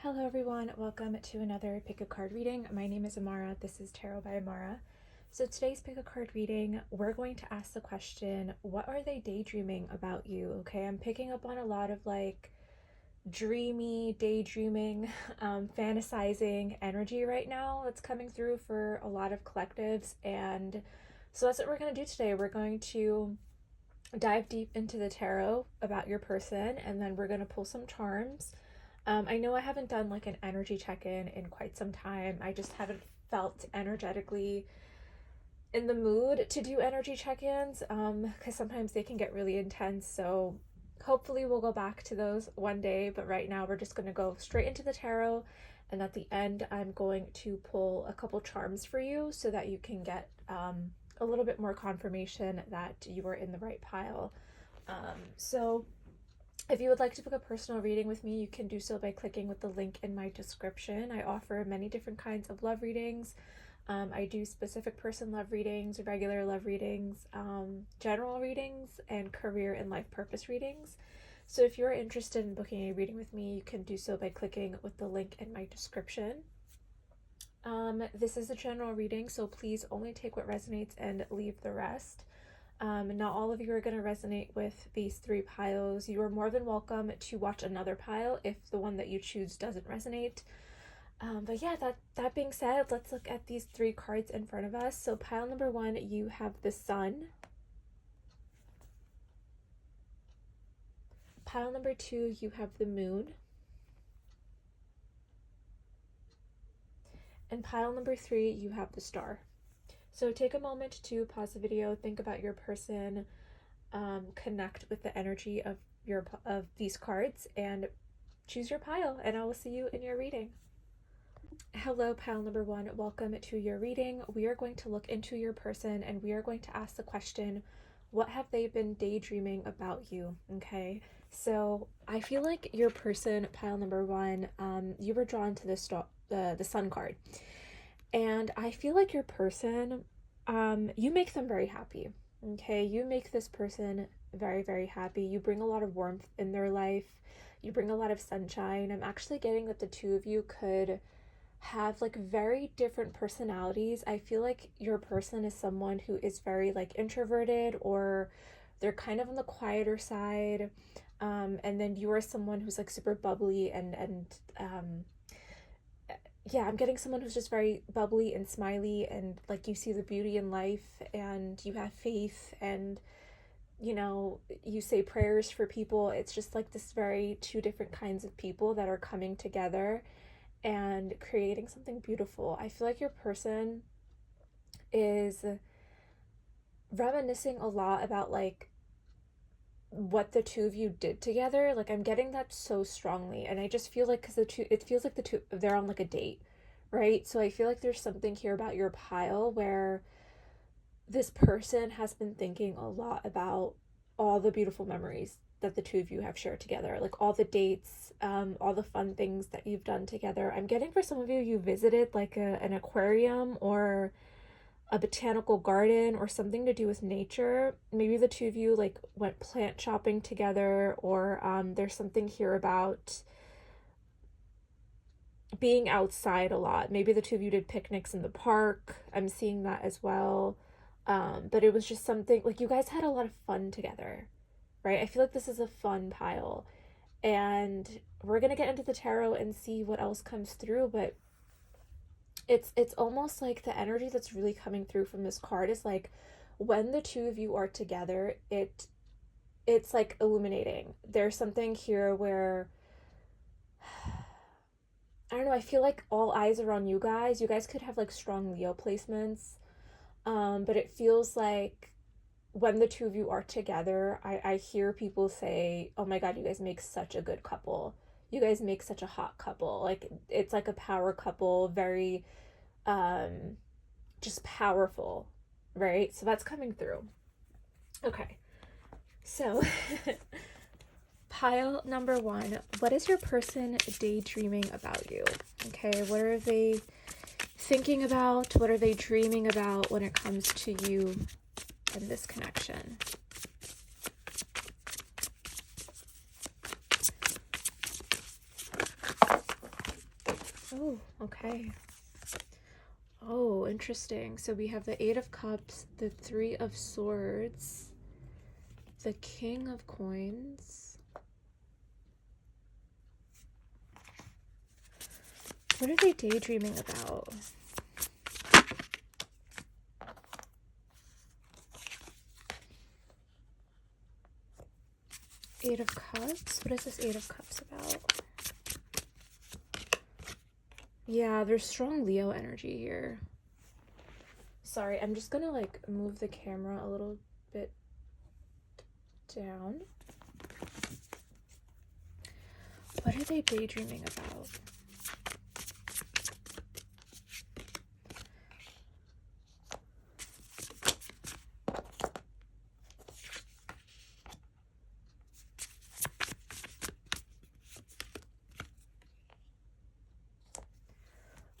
Hello everyone, welcome to another pick a card reading. My name is Amara, this is Tarot by Amara. So today's pick a card reading, we're going to ask the question, what are they daydreaming about you? Okay, I'm picking up on a lot of like dreamy, daydreaming, fantasizing energy right now that's coming through for a lot of collectives. And so that's what we're going to do today. We're going to dive deep into the tarot about your person, and then we're going to pull some charms. I know I haven't done like an energy check-in in quite some time. I just haven't felt energetically in the mood to do energy check-ins because sometimes they can get really intense. So hopefully we'll go back to those one day. But right now we're just going to go straight into the tarot. And at the end, I'm going to pull a couple charms for you so that you can get a little bit more confirmation that you are in the right pile. So if you would like to book a personal reading with me, you can do so by clicking with the link in my description. I offer many different kinds of love readings. I do specific person love readings, regular love readings, general readings, and career and life purpose readings. So if you're interested in booking a reading with me, you can do so by clicking with the link in my description. This is a general reading, so please only take what resonates and leave the rest. Not all of you are going to resonate with these three piles. You are more than welcome to watch another pile if the one that you choose doesn't resonate. But yeah, that being said, let's look at these three cards in front of us. So pile number one, you have the Sun. Pile number two, you have the Moon. And pile number three, you have the Star. So take a moment to pause the video, think about your person, connect with the energy of these cards, and choose your pile, and I will see you in your reading. Hello, pile number one. Welcome to your reading. We are going to look into your person, and we are going to ask the question, what have they been daydreaming about you? Okay, so I feel like your person, pile number one, you were drawn to the Sun card. And I feel like your person, you make them very happy, okay? You make this person very, very happy. You bring a lot of warmth in their life. You bring a lot of sunshine. I'm actually getting that the two of you could have like very different personalities. I feel like your person is someone who is very like introverted, or they're kind of on the quieter side. And then you are someone who's like super bubbly and yeah, I'm getting someone who's just very bubbly and smiley, and like you see the beauty in life, and you have faith, and you know, you say prayers for people. It's just like this very two different kinds of people that are coming together and creating something beautiful. I feel like your person is reminiscing a lot about like what the two of you did together. Like I'm getting that so strongly, and I just feel like because it feels like the two, they're on like a date, right? So I feel like there's something here about your pile where this person has been thinking a lot about all the beautiful memories that the two of you have shared together, like all the dates, all the fun things that you've done together. I'm getting for some of you, you visited like an aquarium or a botanical garden or something to do with nature. Maybe the two of you like went plant shopping together, or there's something here about being outside a lot. Maybe the two of you did picnics in the park. I'm seeing that as well. But it was just something like you guys had a lot of fun together, right? I feel like this is a fun pile, and we're gonna get into the tarot and see what else comes through. But it's almost like the energy that's really coming through from this card is like when the two of you are together, it's like illuminating. There's something here where I don't know, I feel like all eyes are on you guys. You guys could have like strong Leo placements. But it feels like when the two of you are together, I hear people say, oh my God, you guys make such a good couple. You guys make such a hot couple. Like it's like a power couple, very just powerful, right? So that's coming through. Okay. So pile number one, what is your person daydreaming about you? Okay, what are they thinking about? What are they dreaming about when it comes to you and this connection? Oh, okay. Oh, interesting. So we have the Eight of Cups, the Three of Swords, the King of Coins. What are they daydreaming about? Eight of Cups? What is this Eight of Cups about? Yeah, there's strong Leo energy here. Sorry, I'm just gonna like move the camera a little bit down. What are they daydreaming about?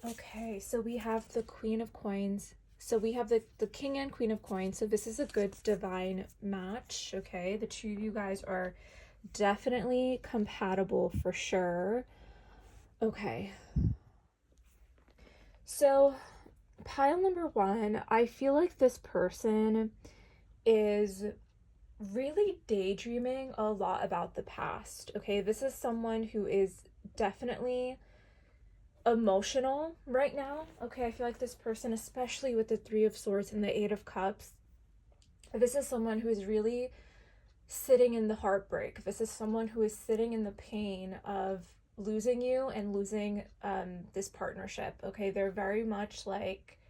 Okay, so we have the Queen of Coins. So we have the King and Queen of Coins. So this is a good divine match, okay? The two of you guys are definitely compatible for sure. Okay. So pile number one, I feel like this person is really daydreaming a lot about the past, okay? This is someone who is definitely emotional right now, okay? I feel like this person, especially with the Three of Swords and the Eight of Cups, this is someone who is really sitting in the heartbreak. This is someone who is sitting in the pain of losing you and losing this partnership, okay? They're very much like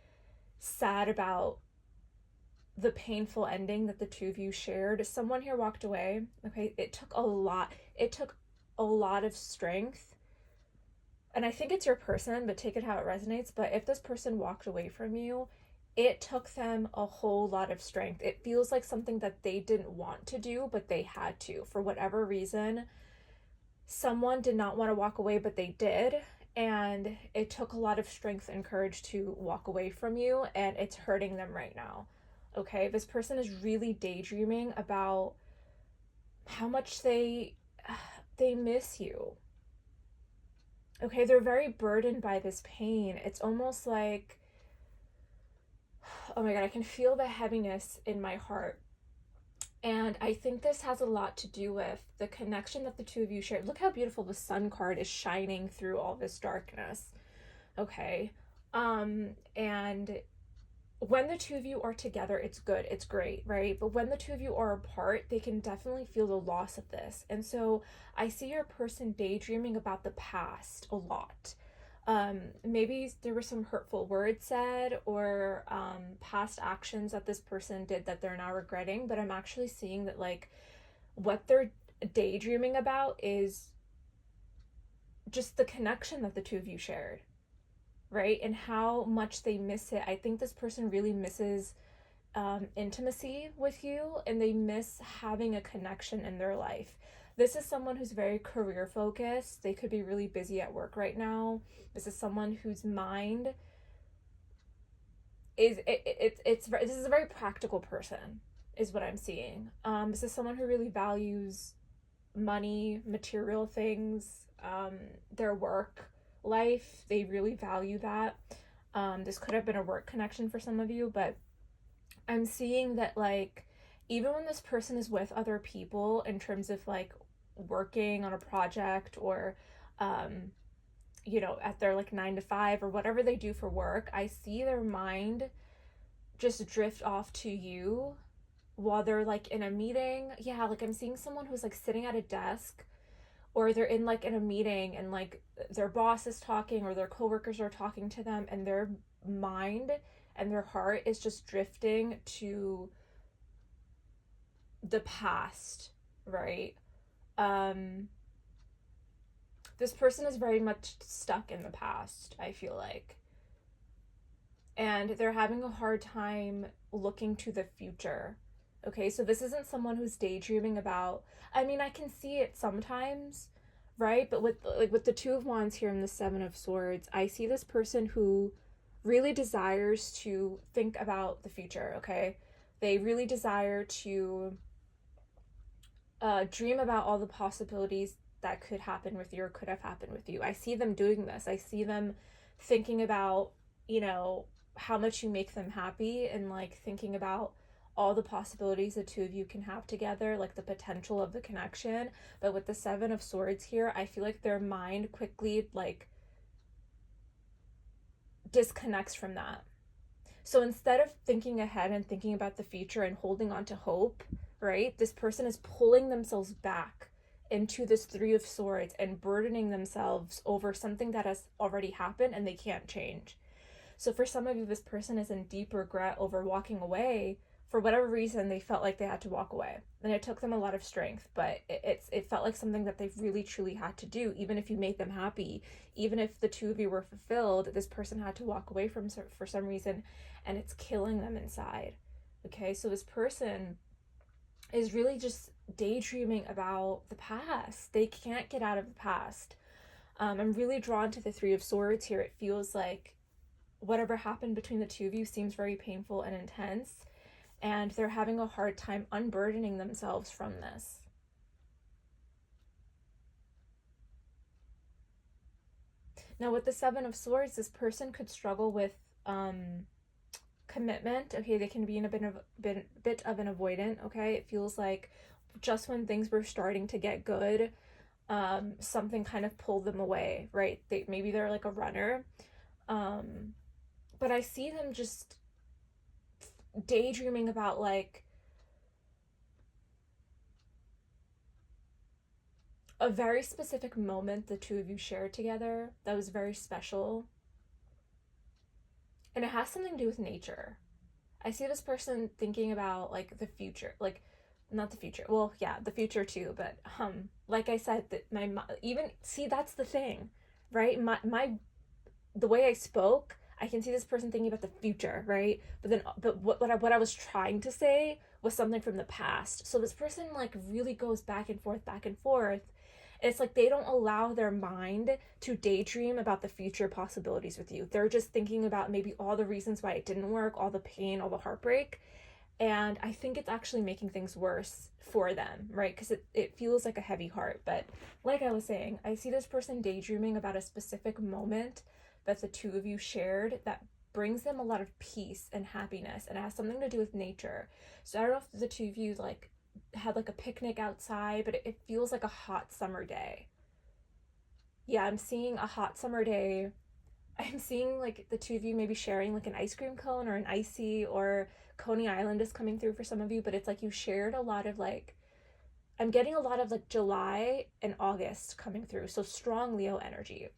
sad about the painful ending that the two of you shared. Someone here walked away, okay? It took a lot of strength, and I think it's your person, but take it how it resonates. But if this person walked away from you, it took them a whole lot of strength. It feels like something that they didn't want to do, but they had to. For whatever reason, someone did not want to walk away, but they did. And it took a lot of strength and courage to walk away from you, and it's hurting them right now. Okay, this person is really daydreaming about how much they miss you. Okay, they're very burdened by this pain. It's almost like, oh my God, I can feel the heaviness in my heart. And I think this has a lot to do with the connection that the two of you shared. Look how beautiful the Sun card is shining through all this darkness. Okay. And when the two of you are together, it's good, it's great, right? But when the two of you are apart, they can definitely feel the loss of this. And so I see your person daydreaming about the past a lot. Maybe there were some hurtful words said, or past actions that this person did that they're now regretting. But I'm actually seeing that like what they're daydreaming about is just the connection that the two of you shared, right? And how much they miss it. I think this person really misses intimacy with you, and they miss having a connection in their life. This is someone who's very career focused. They could be really busy at work right now. This is someone whose mind is this is a very practical person, is what I'm seeing. This is someone who really values money, material things, their work life. They really value that. This could have been a work connection for some of you, but I'm seeing that like even when this person is with other people in terms of like working on a project, or at their like 9 to 5 or whatever they do for work, I see their mind just drift off to you while they're like in a meeting. Yeah, like I'm seeing someone who's like sitting at a desk, or they're in a meeting, and like their boss is talking or their coworkers are talking to them, and their mind and their heart is just drifting to the past, right? This person is very much stuck in the past, I feel like, and they're having a hard time looking to the future. Okay, so this isn't someone who's daydreaming about, I mean, I can see it sometimes, right? But with the Two of Wands here and the Seven of Swords, I see this person who really desires to think about the future, okay? They really desire to dream about all the possibilities that could happen with you or could have happened with you. I see them doing this. I see them thinking about, you know, how much you make them happy, and like thinking about all the possibilities the two of you can have together, like the potential of the connection. But with the Seven of Swords here, I feel like their mind quickly like disconnects from that. So instead of thinking ahead and thinking about the future and holding on to hope, right, this person is pulling themselves back into this Three of Swords and burdening themselves over something that has already happened and they can't change. So for some of you, this person is in deep regret over walking away. For whatever reason, they felt like they had to walk away. And it took them a lot of strength, but it felt like something that they really truly had to do. Even if you made them happy, even if the two of you were fulfilled, this person had to walk away from for some reason, and it's killing them inside. Okay, so this person is really just daydreaming about the past. They can't get out of the past. I'm really drawn to the Three of Swords here. It feels like whatever happened between the two of you seems very painful and intense, and they're having a hard time unburdening themselves from this. Now with the Seven of Swords, this person could struggle with commitment. Okay, they can be in a bit of an avoidant. Okay, it feels like just when things were starting to get good, something kind of pulled them away, right? Maybe they're like a runner, but I see them just daydreaming about like a very specific moment the two of you shared together that was very special, and it has something to do with nature. I see this person thinking about like the future, like not the future, well yeah, the future too, but like I said, that my even see, that's the thing, right? My the way I spoke, I can see this person thinking about the future, right? But what I was trying to say was something from the past. So this person like really goes back and forth, back and forth. It's like they don't allow their mind to daydream about the future possibilities with you. They're just thinking about maybe all the reasons why it didn't work, all the pain, all the heartbreak. And I think it's actually making things worse for them, right? Because it feels like a heavy heart. But like I was saying, I see this person daydreaming about a specific moment that the two of you shared that brings them a lot of peace and happiness, and it has something to do with nature. So I don't know if the two of you like had like a picnic outside, but it feels like a hot summer day. Yeah, I'm seeing a hot summer day. I'm seeing like the two of you maybe sharing like an ice cream cone or an icy, or Coney Island is coming through for some of you, but it's like you shared a lot of like, I'm getting a lot of like July and August coming through. So strong Leo energy.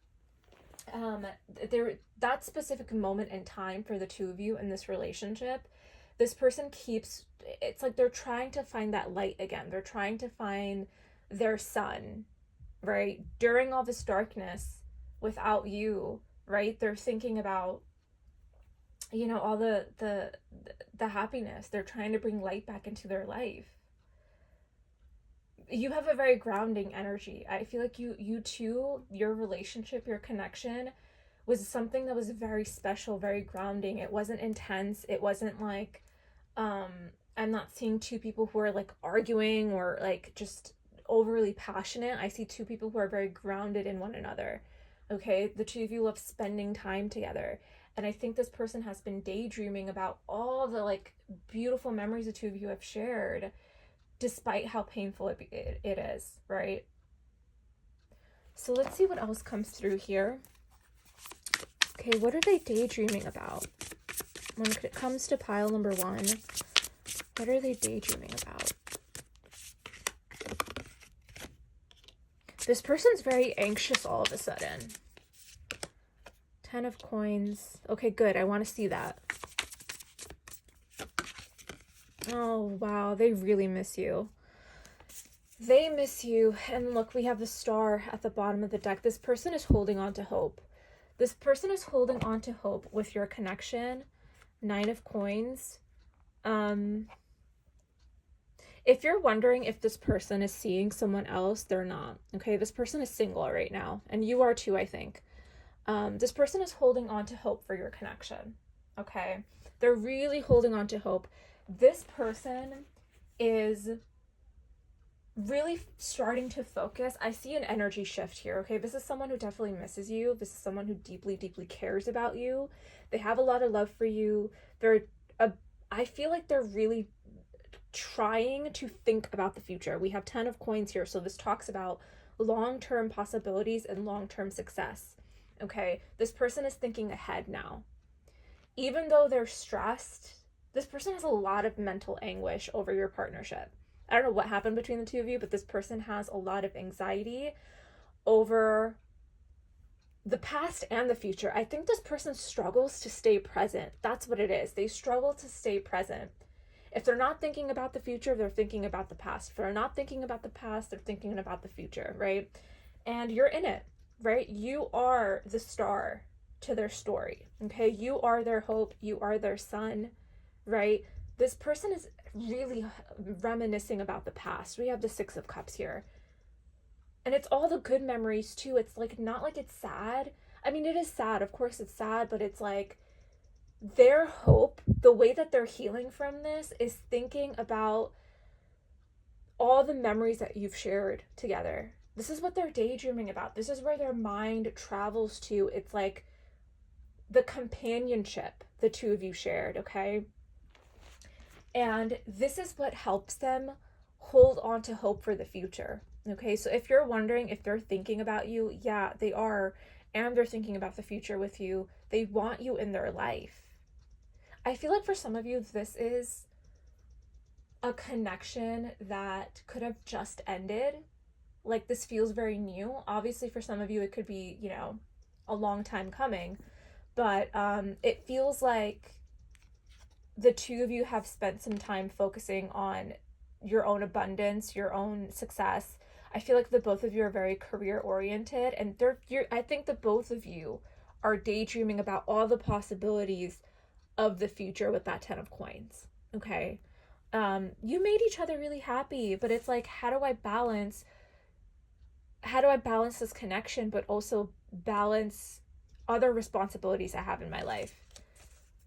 That specific moment in time for the two of you in this relationship, this person keeps, it's like they're trying to find that light again. They're trying to find their sun, right? During all this darkness without you, right? They're thinking about, you know, all the happiness. They're trying to bring light back into their life. You have a very grounding energy. I feel like you two, your relationship, your connection was something that was very special, very grounding. It wasn't intense. It wasn't like I'm not seeing two people who are like arguing or like just overly passionate. I see two people who are very grounded in one another. Okay, the two of you love spending time together. And I think this person has been daydreaming about all the like beautiful memories the two of you have shared, despite how painful it is, right? So let's see what else comes through here. Okay, what are they daydreaming about? When it comes to pile number one, what are they daydreaming about? This person's very anxious all of a sudden. 10 of coins. Okay, good. I want to see that. Oh, wow. They really miss you. They miss you. And look, we have the star at the bottom of the deck. This person is holding on to hope. This person is holding on to hope with your connection. 9 of coins. If you're wondering if this person is seeing someone else, they're not. Okay, this person is single right now. And you are too, I think. This person is holding on to hope for your connection. Okay, they're really holding on to hope. This person is really starting to focus. I see an energy shift here, okay? This is someone who definitely misses you. This is someone who deeply, deeply cares about you. They have a lot of love for you. I feel like they're really trying to think about the future. We have 10 of coins here, so this talks about long-term possibilities and long-term success, okay? This person is thinking ahead now. Even though they're stressed, this person has a lot of mental anguish over your partnership. I don't know what happened between the two of you, but this person has a lot of anxiety over the past and the future. I think this person struggles to stay present. That's what it is. They struggle to stay present. If they're not thinking about the future, they're thinking about the past. If they're not thinking about the past, they're thinking about the future, right? And you're in it, right? You are the star to their story, okay? You are their hope. You are their sun, right? This person is really reminiscing about the past. We have the Six of Cups here. And it's all the good memories too. It's like, not like it's sad. I mean, it is sad. Of course it's sad, but it's like their hope, the way that they're healing from this is thinking about all the memories that you've shared together. This is what they're daydreaming about. This is where their mind travels to. It's like the companionship the two of you shared, okay? And this is what helps them hold on to hope for the future. Okay, so if you're wondering if they're thinking about you, yeah, they are. And they're thinking about the future with you. They want you in their life. I feel like for some of you, this is a connection that could have just ended. Like, this feels very new. Obviously, for some of you, it could be, a long time coming. But it feels like the two of you have spent some time focusing on your own abundance, your own success. I feel like the both of you are very career oriented, and I think the both of you are daydreaming about all the possibilities of the future with that 10 of coins. Okay. You made each other really happy, but it's like, how do I balance this connection, but also balance other responsibilities I have in my life?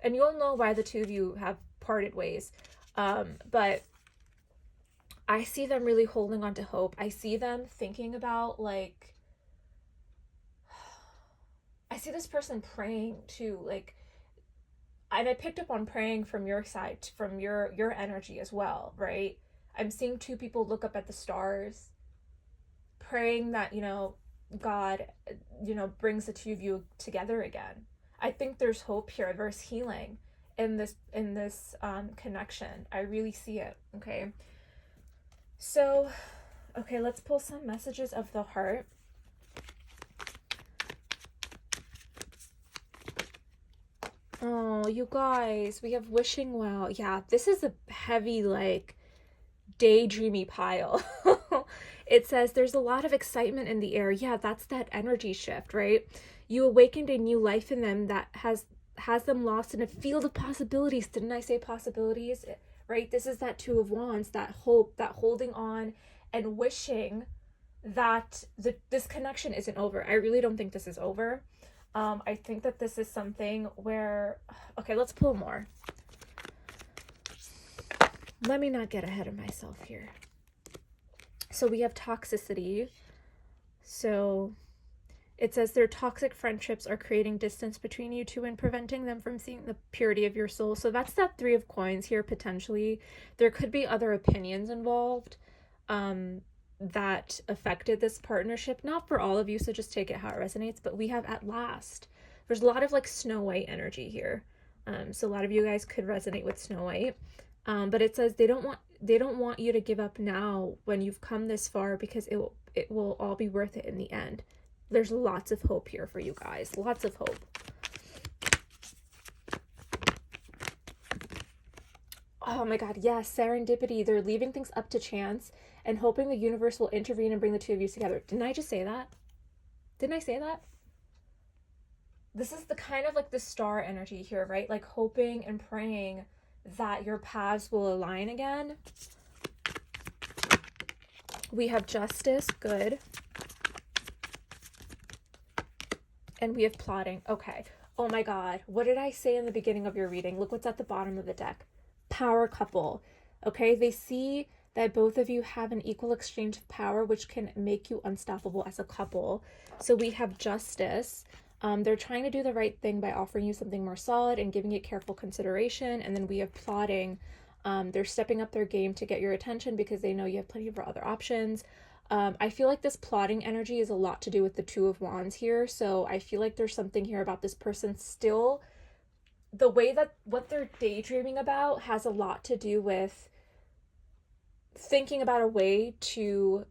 And you'll know why the two of you have parted ways. But I see them really holding on to hope. I see them thinking about, like, I see this person praying too, like, and I picked up on praying from your side, from your energy as well, right? I'm seeing two people look up at the stars, praying that, God, brings the two of you together again. I think there's hope here. There's healing in this connection. I really see it. Okay. So, okay, let's pull some messages of the heart. Oh, you guys, we have wishing well. Yeah, this is a heavy, like, daydreamy pile. It says there's a lot of excitement in the air. Yeah, that's that energy shift, right? You awakened a new life in them that has them lost in a field of possibilities. Didn't I say possibilities? Right? This is that Two of Wands, that hope, that holding on and wishing that this connection isn't over. I really don't think this is over. I think that this is something where, okay, let's pull more. Let me not get ahead of myself here. So we have toxicity. So it says their toxic friendships are creating distance between you two and preventing them from seeing the purity of your soul. So that's that Three of Coins here, potentially. There could be other opinions involved that affected this partnership. Not for all of you, so just take it how it resonates. But we have at last. There's a lot of, like, Snow White energy here. So a lot of you guys could resonate with Snow White. But it says they don't want you to give up now when you've come this far, because it will all be worth it in the end. There's lots of hope here for you guys. Lots of hope. Oh my God, yes, serendipity. They're leaving things up to chance and hoping the universe will intervene and bring the two of you together. Didn't I just say that? Didn't I say that? This is the kind of, like, the star energy here, right? Like, hoping and praying that your paths will align again. We have Justice, good. And we have Plotting, okay. Oh my God, what did I say in the beginning of your reading? Look what's at the bottom of the deck. Power couple, okay? They see that both of you have an equal exchange of power, which can make you unstoppable as a couple. So we have justice. They're trying to do the right thing by offering you something more solid and giving it careful consideration. And then we have plotting. They're stepping up their game to get your attention because they know you have plenty of other options. I feel like this plotting energy is a lot to do with the Two of Wands here. So I feel like there's something here about this person still. The way that what they're daydreaming about has a lot to do with thinking about a way to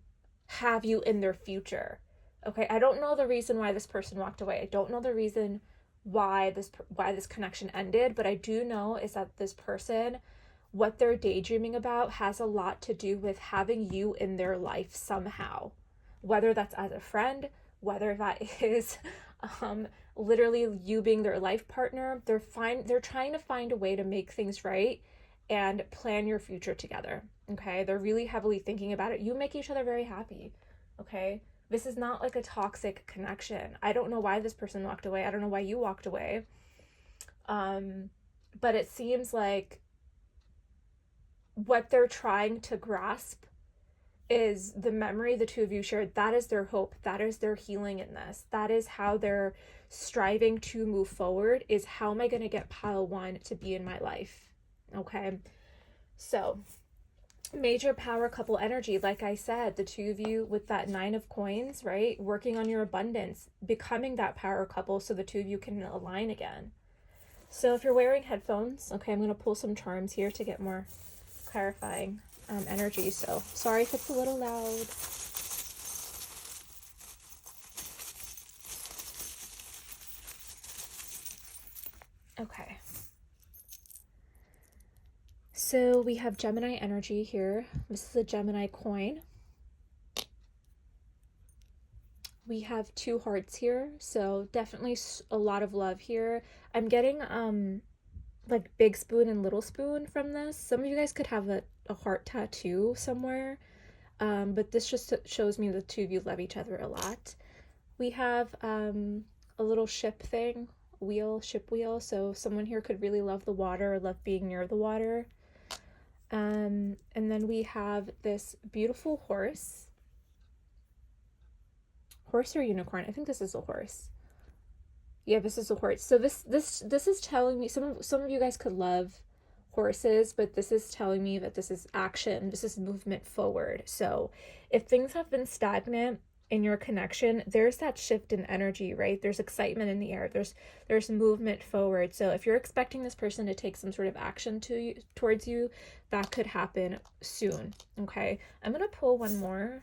have you in their future. Okay, I don't know the reason why this person walked away. I don't know the reason why this connection ended, but I do know is that this person, what they're daydreaming about has a lot to do with having you in their life somehow. Whether that's as a friend, whether that is literally you being their life partner, they're trying to find a way to make things right and plan your future together. Okay? They're really heavily thinking about it. You make each other very happy. Okay? This is not like a toxic connection. I don't know why this person walked away. I don't know why you walked away. But it seems like what they're trying to grasp is the memory the two of you shared. That is their hope. That is their healing in this. That is how they're striving to move forward, is how am I going to get pile one to be in my life? Okay. So major power couple energy. Like I said, the two of you with that 9 of coins, right? Working on your abundance, becoming that power couple so the two of you can align again. So if you're wearing headphones, okay, I'm going to pull some charms here to get more clarifying energy. So sorry if it's a little loud. Okay. So we have Gemini energy here. This is a Gemini coin. We have 2 hearts here, so definitely a lot of love here. I'm getting like big spoon and little spoon from this. Some of you guys could have a heart tattoo somewhere, but this just shows me the two of you love each other a lot. We have a little ship thing, ship wheel, so someone here could really love the water or love being near the water. And then we have this beautiful horse or unicorn. I think this is a horse. Yeah, this is a horse. So this is telling me some of you guys could love horses, but this is telling me that this is action. This is movement forward. So if things have been stagnant in your connection, there's that shift in energy, right? There's excitement in the air. There's movement forward. So if you're expecting this person to take some sort of action towards you, that could happen soon. Okay, I'm gonna pull one more.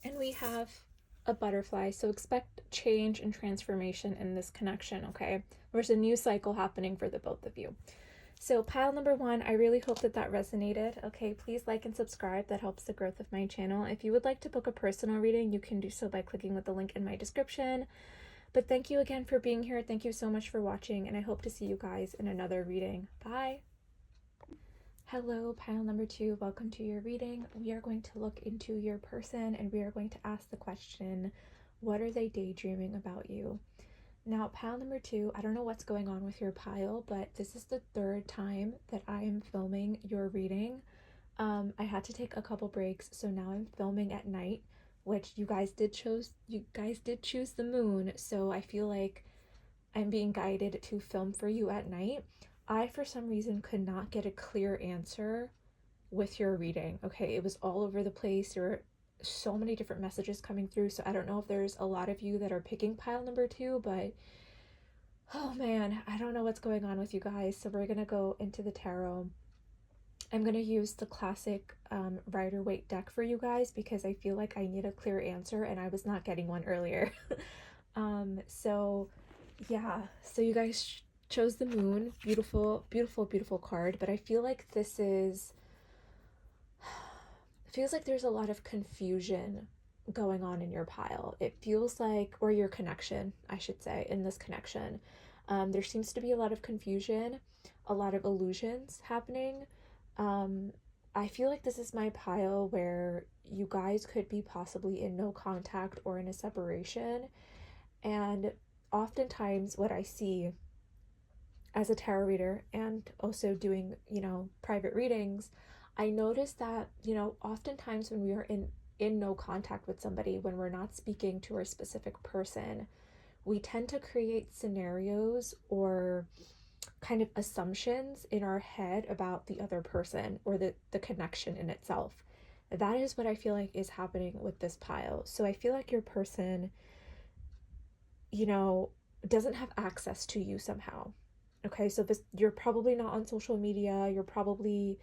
And we have a butterfly, so expect change and transformation in this connection, okay? There's a new cycle happening for the both of you. So pile number 1, I really hope that resonated. Okay, please like and subscribe. That helps the growth of my channel. If you would like to book a personal reading, you can do so by clicking with the link in my description. But thank you again for being here. Thank you so much for watching, and I hope to see you guys in another reading. Bye! Hello, pile number 2. Welcome to your reading. We are going to look into your person, and we are going to ask the question, what are they daydreaming about you? Now, pile number 2, I don't know what's going on with your pile, but this is the 3rd time that I am filming your reading. I had to take a couple breaks, so now I'm filming at night, which you guys did choose the moon, so I feel like I'm being guided to film for you at night. I, for some reason, could not get a clear answer with your reading. Okay, it was all over the place. There were so many different messages coming through, so I don't know if there's a lot of you that are picking pile number 2, but oh man, I don't know what's going on with you guys. So we're gonna go into the tarot. I'm gonna use the classic Rider-Waite deck for you guys because I feel like I need a clear answer and I was not getting one earlier. So yeah, so you guys chose the moon. Beautiful, beautiful, beautiful card, but I feel like feels like there's a lot of confusion going on in your pile. It feels like, or your connection, I should say, in this connection. There seems to be a lot of confusion, a lot of illusions happening. I feel like this is my pile where you guys could be possibly in no contact or in a separation, And oftentimes what I see as a tarot reader and also doing, private readings, I notice that, oftentimes when we are in no contact with somebody, when we're not speaking to a specific person, we tend to create scenarios or kind of assumptions in our head about the other person or the connection in itself. That is what I feel like is happening with this pile. So I feel like your person, you know, doesn't have access to you somehow. Okay, so this, you're probably not on social media, you're probably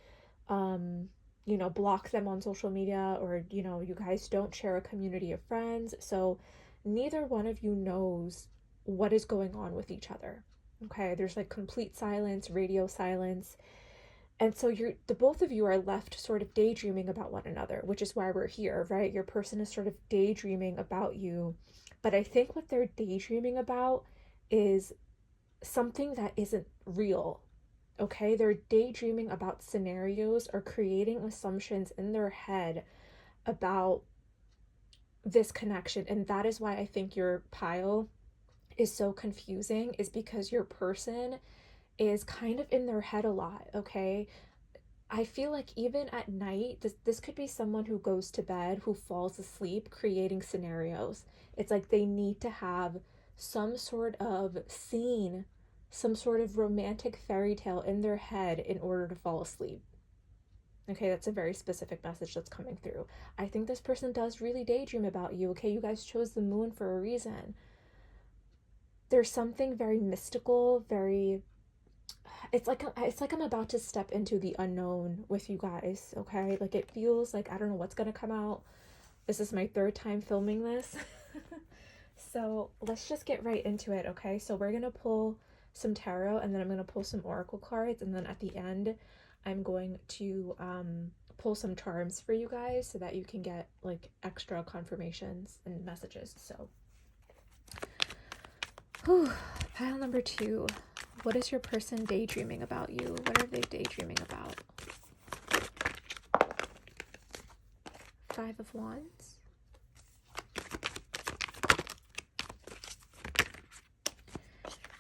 block them on social media, or you guys don't share a community of friends. So neither one of you knows what is going on with each other. Okay, there's like complete silence, radio silence. And so the both of you are left sort of daydreaming about one another, which is why we're here, right? Your person is sort of daydreaming about you. But I think what they're daydreaming about is something that isn't real. Okay, they're daydreaming about scenarios or creating assumptions in their head about this connection. And that is why I think your pile is so confusing, is because your person is kind of in their head a lot. Okay, I feel like even at night, this could be someone who goes to bed, who falls asleep creating scenarios. It's like they need to have some sort of scene, some sort of romantic fairy tale in their head in order to fall asleep. Okay, that's a very specific message that's coming through. I think this person does really daydream about you. Okay, you guys chose the moon for a reason. There's something very mystical, very, it's like I'm about to step into the unknown with you guys. Okay, like it feels like I don't know what's gonna come out. This is my third time filming this. So let's just get right into it. Okay, so we're gonna pull some tarot, and then I'm gonna pull some oracle cards, and then at the end I'm going to pull some charms for you guys so that you can get like extra confirmations and messages. So pile number 2. What is your person daydreaming about you? What are they daydreaming about? 5 of Wands.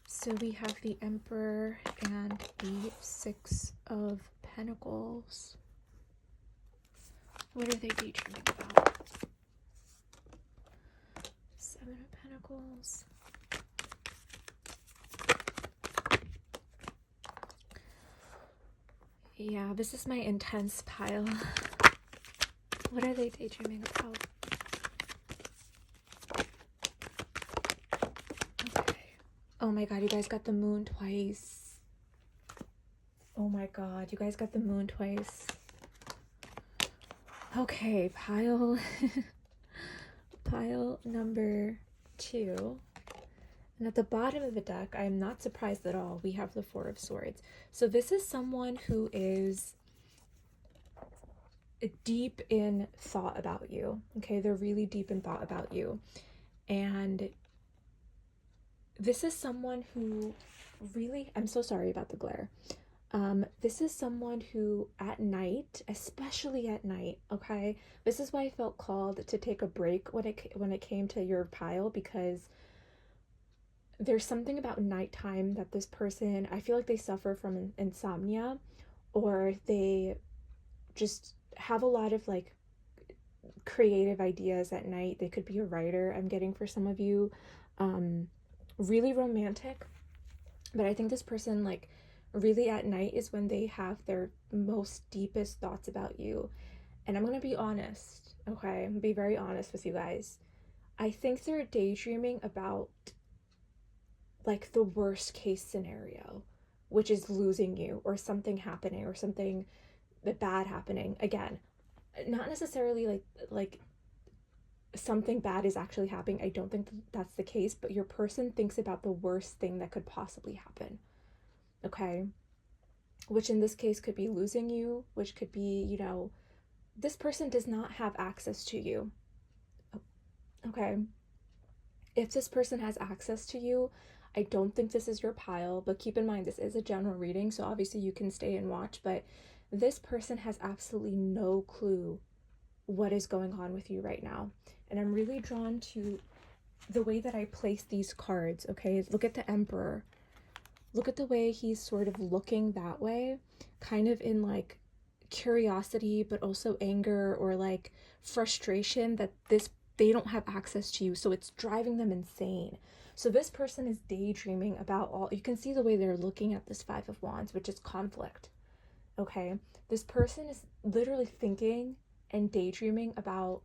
So we have the Emperor and the 6 of Pentacles. What are they daydreaming about? 7 of Pentacles. Yeah, this is my intense pile. What are they daydreaming about? Okay. Oh my god, you guys got the moon twice. Oh my god, you guys got the moon twice. Okay, pile number 2. And at the bottom of the deck, I am not surprised at all, we have the 4 of Swords. So this is someone who is deep in thought about you. Okay, they're really deep in thought about you. And this is someone who really, I'm so sorry about the glare. This is someone who at night, especially at night, okay, this is why I felt called to take a break when it came to your pile, because there's something about nighttime that this person, I feel like they suffer from insomnia, or they just have a lot of like creative ideas at night. They could be a writer, I'm getting, for some of you. Really romantic, but I think this person, like, really at night is when they have their most deepest thoughts about you. And I'm gonna be honest, okay, I'm gonna be very honest with you guys. I think they're daydreaming about like the worst case scenario, which is losing you, or something happening, or something bad happening. Again, not necessarily like something bad is actually happening. I don't think that's the case, but your person thinks about the worst thing that could possibly happen. Okay, which in this case could be losing you, which could be, this person does not have access to you. Okay, if this person has access to you, I don't think this is your pile, but keep in mind this is a general reading, so obviously you can stay and watch, but this person has absolutely no clue what is going on with you right now. And I'm really drawn to the way that I place these cards, okay, look at the Emperor. Look at the way he's sort of looking that way, kind of in like curiosity, but also anger or like frustration that they don't have access to you. So it's driving them insane. So this person is daydreaming about all, you can see the way they're looking at this Five of Wands, which is conflict. Okay. This person is literally thinking and daydreaming about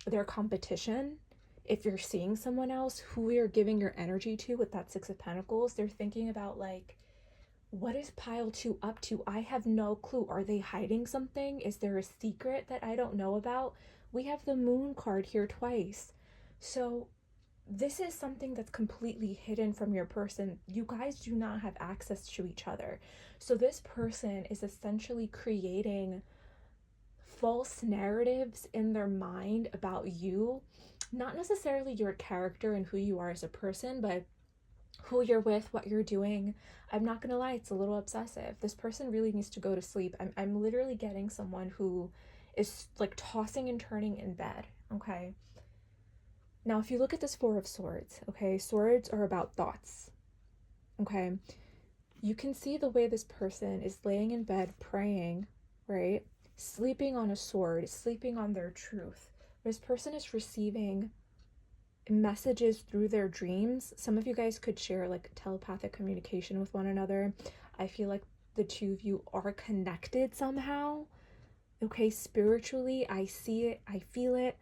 their competition. If you're seeing someone else who you're giving your energy to with that Six of Pentacles, they're thinking about like, what is pile two up to? I have no clue. Are they hiding something? Is there a secret that I don't know about? We have the Moon card here twice. So this is something that's completely hidden from your person. You guys do not have access to each other. So this person is essentially creating false narratives in their mind about you, not necessarily your character and who you are as a person, but who you're with, what you're doing. I'm not gonna lie, it's a little obsessive. This person really needs to go to sleep. I'm literally getting someone who is like tossing and turning in bed, okay? Now, if you look at this Four of Swords, okay, swords are about thoughts, okay? You can see the way this person is laying in bed praying, right? Sleeping on a sword, sleeping on their truth. This person is receiving messages through their dreams. Some of you guys could share like telepathic communication with one another. I feel like the two of you are connected somehow. Okay, spiritually, I see it, I feel it,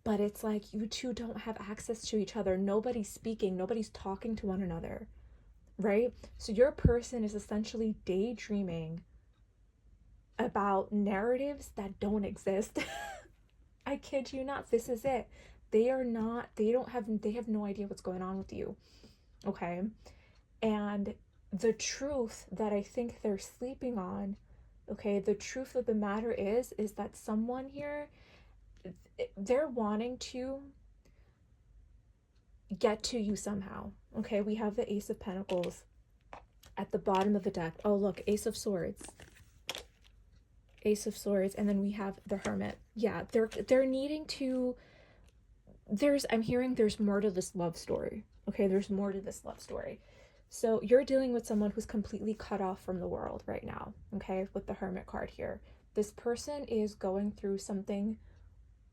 but it's like you two don't have access to each other. Nobody's speaking, nobody's talking to one another, right? So your person is essentially daydreaming about narratives that don't exist. I kid you not, this is it. They are not, they have no idea what's going on with you. Okay. And the truth that I think they're sleeping on, okay, the truth of the matter is that someone here, they're wanting to get to you somehow. Okay, we have the Ace of Pentacles at the bottom of the deck. Oh, look, Ace of Swords. Ace of Swords, and then we have the Hermit. Yeah, they're needing to, I'm hearing there's more to this love story. Okay, there's more to this love story. So you're dealing with someone who's completely cut off from the world right now, okay, with the Hermit card here. This person is going through something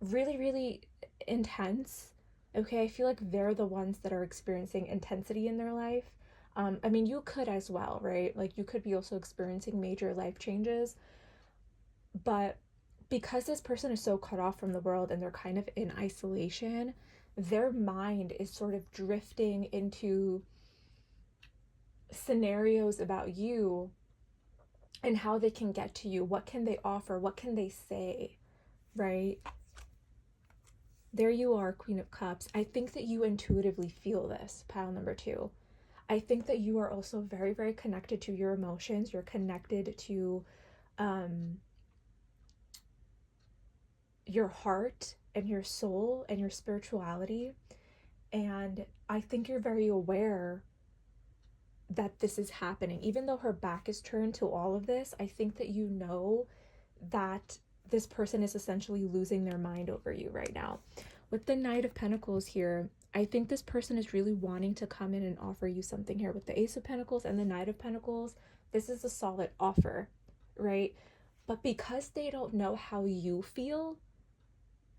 really, really intense. Okay, I feel like they're the ones that are experiencing intensity in their life. I mean, you could as well, right? Like, you could be also experiencing major life changes. But because this person is so cut off from the world and they're kind of in isolation, their mind is sort of drifting into scenarios about you and how they can get to you. What can they offer? What can they say? Right? There you are, Queen of Cups. I think that you intuitively feel this, pile number two. I think that you are also very, very connected to your emotions. You're connected to your heart and your soul and your spirituality. And I think you're very aware that this is happening. Even though her back is turned to all of this, I think that you know that this person is essentially losing their mind over you right now. With the Knight of Pentacles here, I think this person is really wanting to come in and offer you something here. With the Ace of Pentacles and the Knight of Pentacles, this is a solid offer, right? But because they don't know how you feel,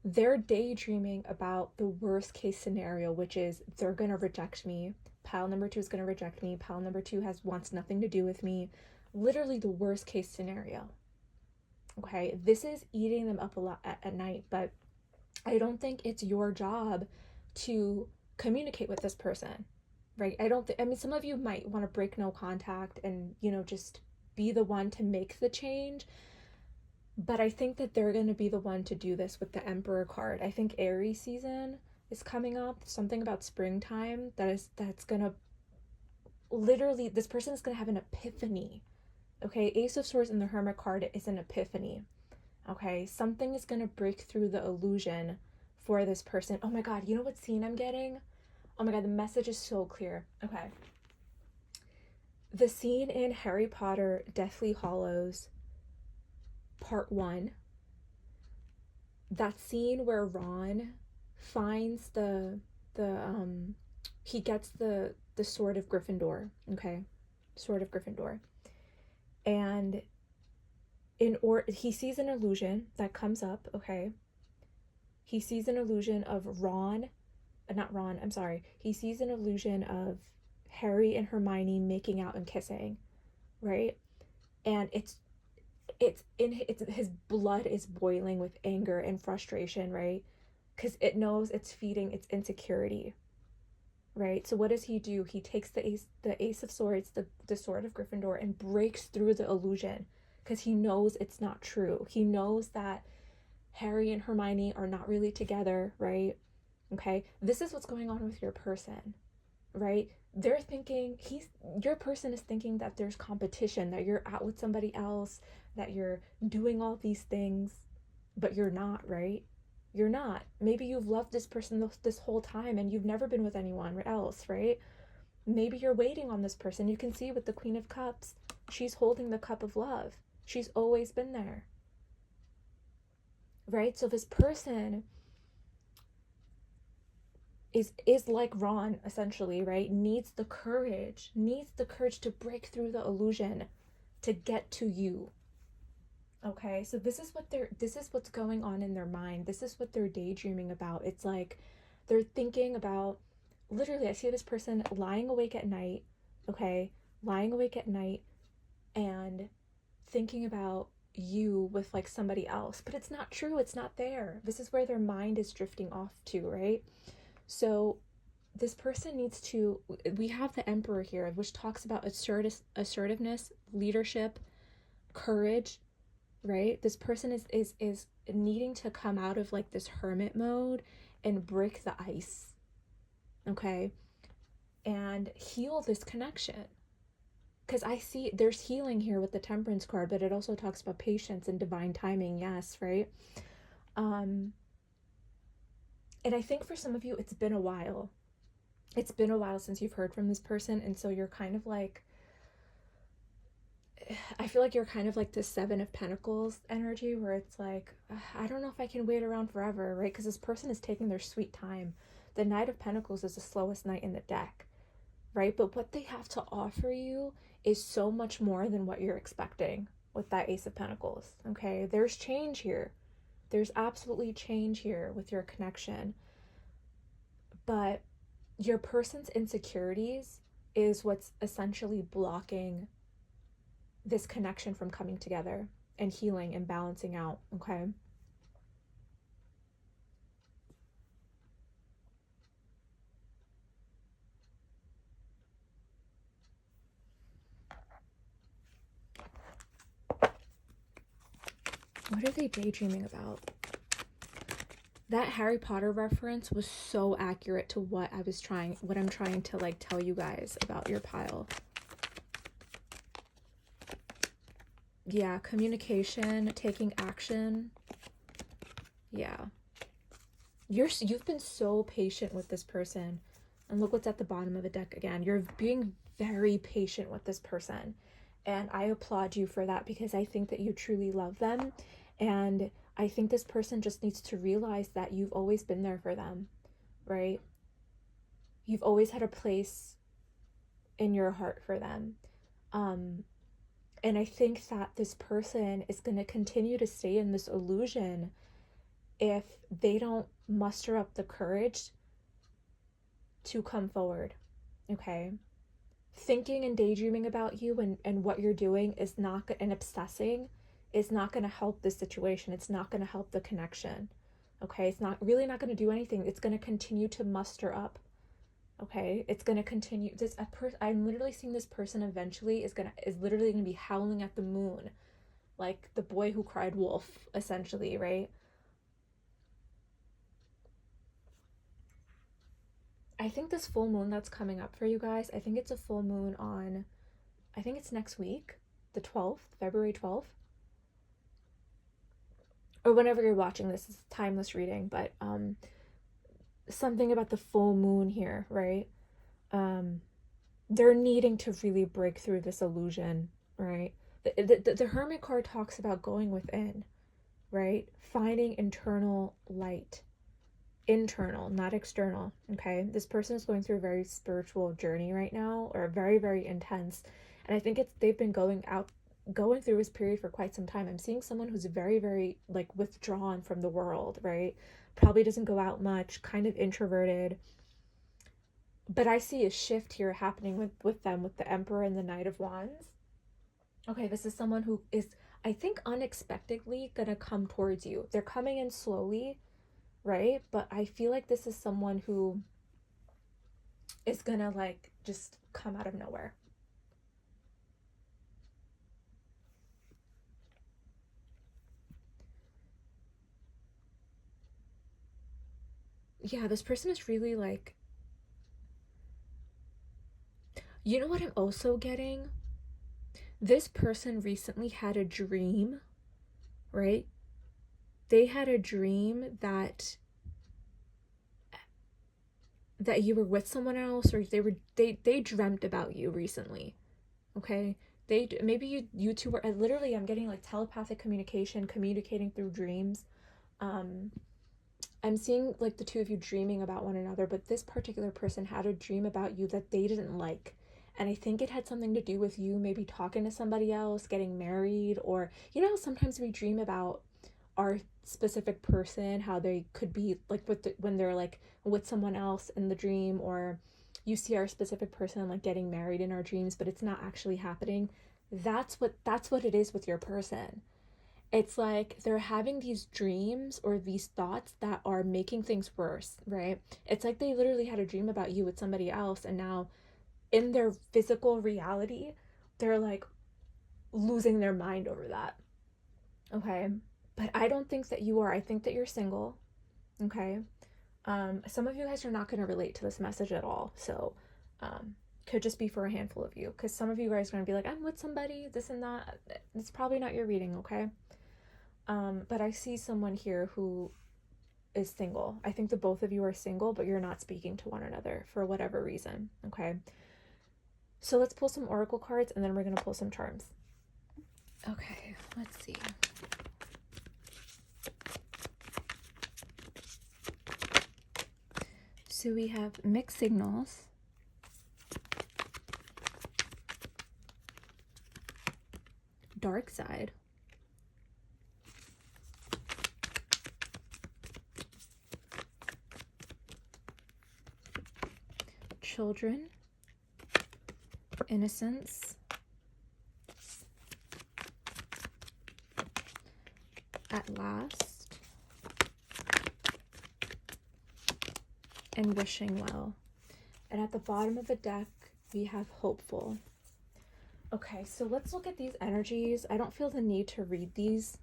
they're daydreaming about the worst case scenario, which is they're gonna reject me. Pile number two is gonna reject me. Pile number two wants nothing to do with me. Literally the worst case scenario. Okay, this is eating them up a lot at night, but I don't think it's your job to communicate with this person, right? I mean, some of you might want to break no contact and, just be the one to make the change. But I think that they're going to be the one to do this with the Emperor card. I think Aries season is coming up. Something about springtime that's going to literally, this person is going to have an epiphany. Okay, Ace of Swords and the Hermit card is an epiphany. Okay, something is going to break through the illusion for this person. Oh my God, you know what scene I'm getting? Oh my God, the message is so clear. Okay. The scene in Harry Potter Deathly Hallows Part 1, that scene where Ron finds the he gets the sword of Gryffindor, okay? Sword of Gryffindor. And he sees an illusion that comes up, okay? He sees an illusion of not Ron, I'm sorry. He sees an illusion of Harry and Hermione making out and kissing, right? And his blood is boiling with anger and frustration, right? Because it knows it's feeding its insecurity, right? So what does he do? He takes the Ace of Swords, the Sword of Gryffindor, and breaks through the illusion because he knows it's not true. He knows that Harry and Hermione are not really together, right? Okay, this is what's going on with your person, right? They're thinking your person is thinking that there's competition, that you're out with somebody else, that you're doing all these things, but you're not, right? You're not. Maybe you've loved this person this whole time and you've never been with anyone else, right? Maybe you're waiting on this person. You can see with the Queen of Cups, she's holding the cup of love. She's always been there, right? So this person is like Ron, essentially, right? Needs the courage to break through the illusion to get to you. Okay, so this is what's going on in their mind. This is what they're daydreaming about. It's like they're thinking about, literally, I see this person lying awake at night, okay? Lying awake at night and thinking about you with like somebody else, but it's not true. It's not there. This is where their mind is drifting off to, right? So this person needs to, we have the Emperor here, which talks about assertiveness, leadership, courage, right? This person is needing to come out of like this hermit mode and break the ice, okay? And heal this connection. Because I see there's healing here with the Temperance card, but it also talks about patience and divine timing, yes, right? And I think for some of you, it's been a while. It's been a while since you've heard from this person, and so you're kind of like, I feel like you're kind of like the Seven of Pentacles energy, where it's like, I don't know if I can wait around forever, right? Because this person is taking their sweet time. The Knight of Pentacles is the slowest knight in the deck, right? But what they have to offer you is so much more than what you're expecting with that Ace of Pentacles, okay? There's change here. There's absolutely change here with your connection. But your person's insecurities is what's essentially blocking this connection from coming together and healing and balancing out, okay? What are they daydreaming about? That Harry Potter reference was so accurate to what I'm trying to like tell you guys about your pile. Yeah, communication, taking action. Yeah. You've been so patient with this person. And look what's at the bottom of the deck again. You're being very patient with this person. And I applaud you for that because I think that you truly love them. And I think this person just needs to realize that you've always been there for them, right? You've always had a place in your heart for them. And I think that this person is going to continue to stay in this illusion if they don't muster up the courage to come forward, okay? Thinking and daydreaming about you and what you're doing is not, and obsessing is not going to help this situation. It's not going to help the connection, okay? It's not going to do anything. It's going to continue to muster up, okay? It's going to continue. I'm literally seeing this person eventually is literally going to be howling at the moon, like the boy who cried wolf, essentially, right? I think this full moon that's coming up for you guys, I think it's a full moon on, I think it's next week, the 12th, February 12th. Or whenever you're watching this, it's a timeless reading, but something about the full moon here, right? They're needing to really break through this illusion, right? The Hermit card talks about going within, right? Finding internal light, internal, not external. Okay, this person is going through a very spiritual journey right now, or very, very intense. And I think they've been going through this period for quite some time. I'm seeing someone who's very, very like withdrawn from the world, right? Probably doesn't go out much, kind of introverted. But I see a shift here happening with them, with the Emperor and the Knight of Wands. Okay, this is someone who is, I think, unexpectedly gonna come towards you. They're coming in slowly, right? But I feel like this is someone who is gonna like just come out of nowhere. Yeah, this person is really like, you know what I'm also getting? This person recently had a dream, right? They had a dream that you were with someone else, or they dreamt about you recently. Okay, they maybe you two were, literally I'm getting like telepathic communication, communicating through dreams. um I'm seeing like the two of you dreaming about one another, but this particular person had a dream about you that they didn't like. And I think it had something to do with you maybe talking to somebody else, getting married, or you know, sometimes we dream about our specific person, how they could be like when they're like with someone else in the dream, or you see our specific person like getting married in our dreams, but it's not actually happening. That's what it is with your person. It's like they're having these dreams or these thoughts that are making things worse, right? It's like they literally had a dream about you with somebody else, and now in their physical reality, they're like losing their mind over that. Okay. But I don't think that you are. I think that you're single. Okay. Some of you guys are not going to relate to this message at all. So, could just be for a handful of you. Because some of you guys are going to be like, I'm with somebody, this and that. It's probably not your reading, okay? But I see someone here who is single. I think the both of you are single, but you're not speaking to one another for whatever reason, okay? So let's pull some oracle cards and then we're going to pull some charms. Okay, let's see. So we have mixed signals, dark side, children, innocence, at last, and wishing well. And at the bottom of the deck, we have hopeful. Okay, so let's look at these energies. I don't feel the need to read these.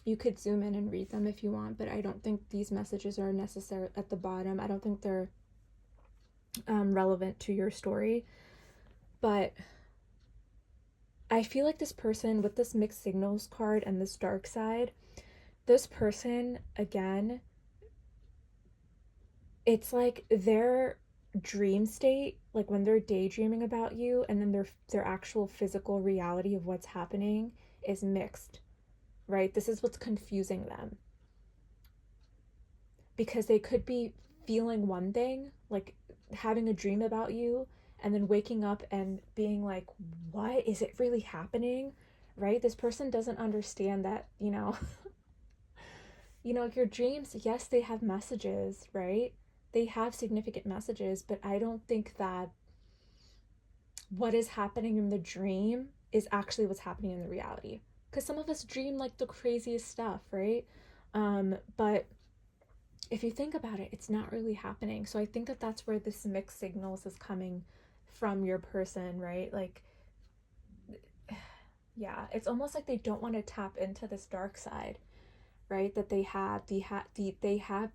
You could zoom in and read them if you want, but I don't think these messages are necessary at the bottom. I don't think they're relevant to your story. But I feel like this person with this mixed signals card and this dark side, this person, again, it's like their dream state, like when they're daydreaming about you, and then their actual physical reality of what's happening is mixed, right? This is what's confusing them. Because they could be feeling one thing, like having a dream about you, and then waking up and being like, what is it really happening? Right? This person doesn't understand that, your dreams, yes, they have messages, right? They have significant messages, but I don't think that what is happening in the dream is actually what's happening in the reality. Because some of us dream like the craziest stuff, right? But if you think about it, it's not really happening. So I think that that's where this mixed signals is coming from your person, right? Like, yeah, it's almost like they don't want to tap into this dark side, right? That they have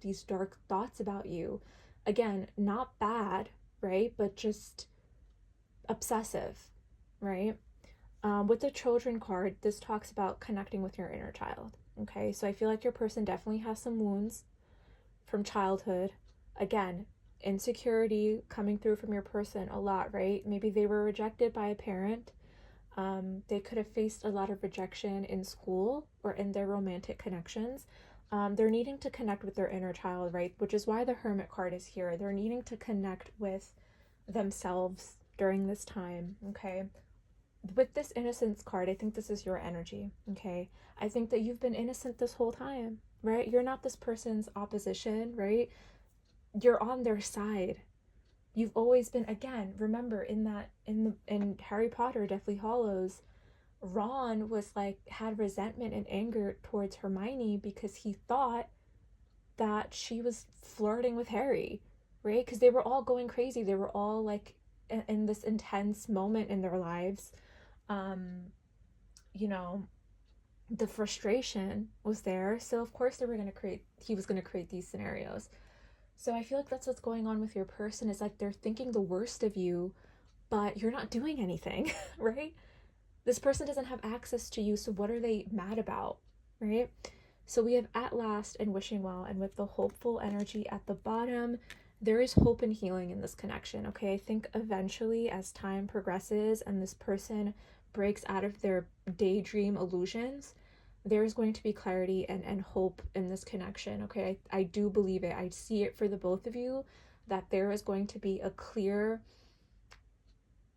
these dark thoughts about you. Again, not bad, right? But just obsessive, right? With the children card, this talks about connecting with your inner child. Okay, so I feel like your person definitely has some wounds from childhood. Again, insecurity coming through from your person a lot, right? Maybe they were rejected by a parent. They could have faced a lot of rejection in school or in their romantic connections. They're needing to connect with their inner child, right? Which is why the Hermit card is here. They're needing to connect with themselves during this time, okay? With this innocence card, I think this is your energy, okay? I think that you've been innocent this whole time, right? You're not this person's opposition, right? You're on their side. You've always been, again, remember in Harry Potter, Deathly Hallows, Ron was like had resentment and anger towards Hermione because he thought that she was flirting with Harry, right? Because they were all going crazy. They were all like in this intense moment in their lives. Um, you know, the frustration was there. So of course he was going to create these scenarios. So I feel like that's what's going on with your person is like they're thinking the worst of you, but you're not doing anything, right? This person doesn't have access to you, so what are they mad about, right? So we have at last and wishing well, and with the hopeful energy at the bottom, there is hope and healing in this connection, okay? I think eventually as time progresses and this person breaks out of their daydream illusions, there's going to be clarity and hope in this connection, okay? I do believe it. I see it for the both of you that there is going to be a clear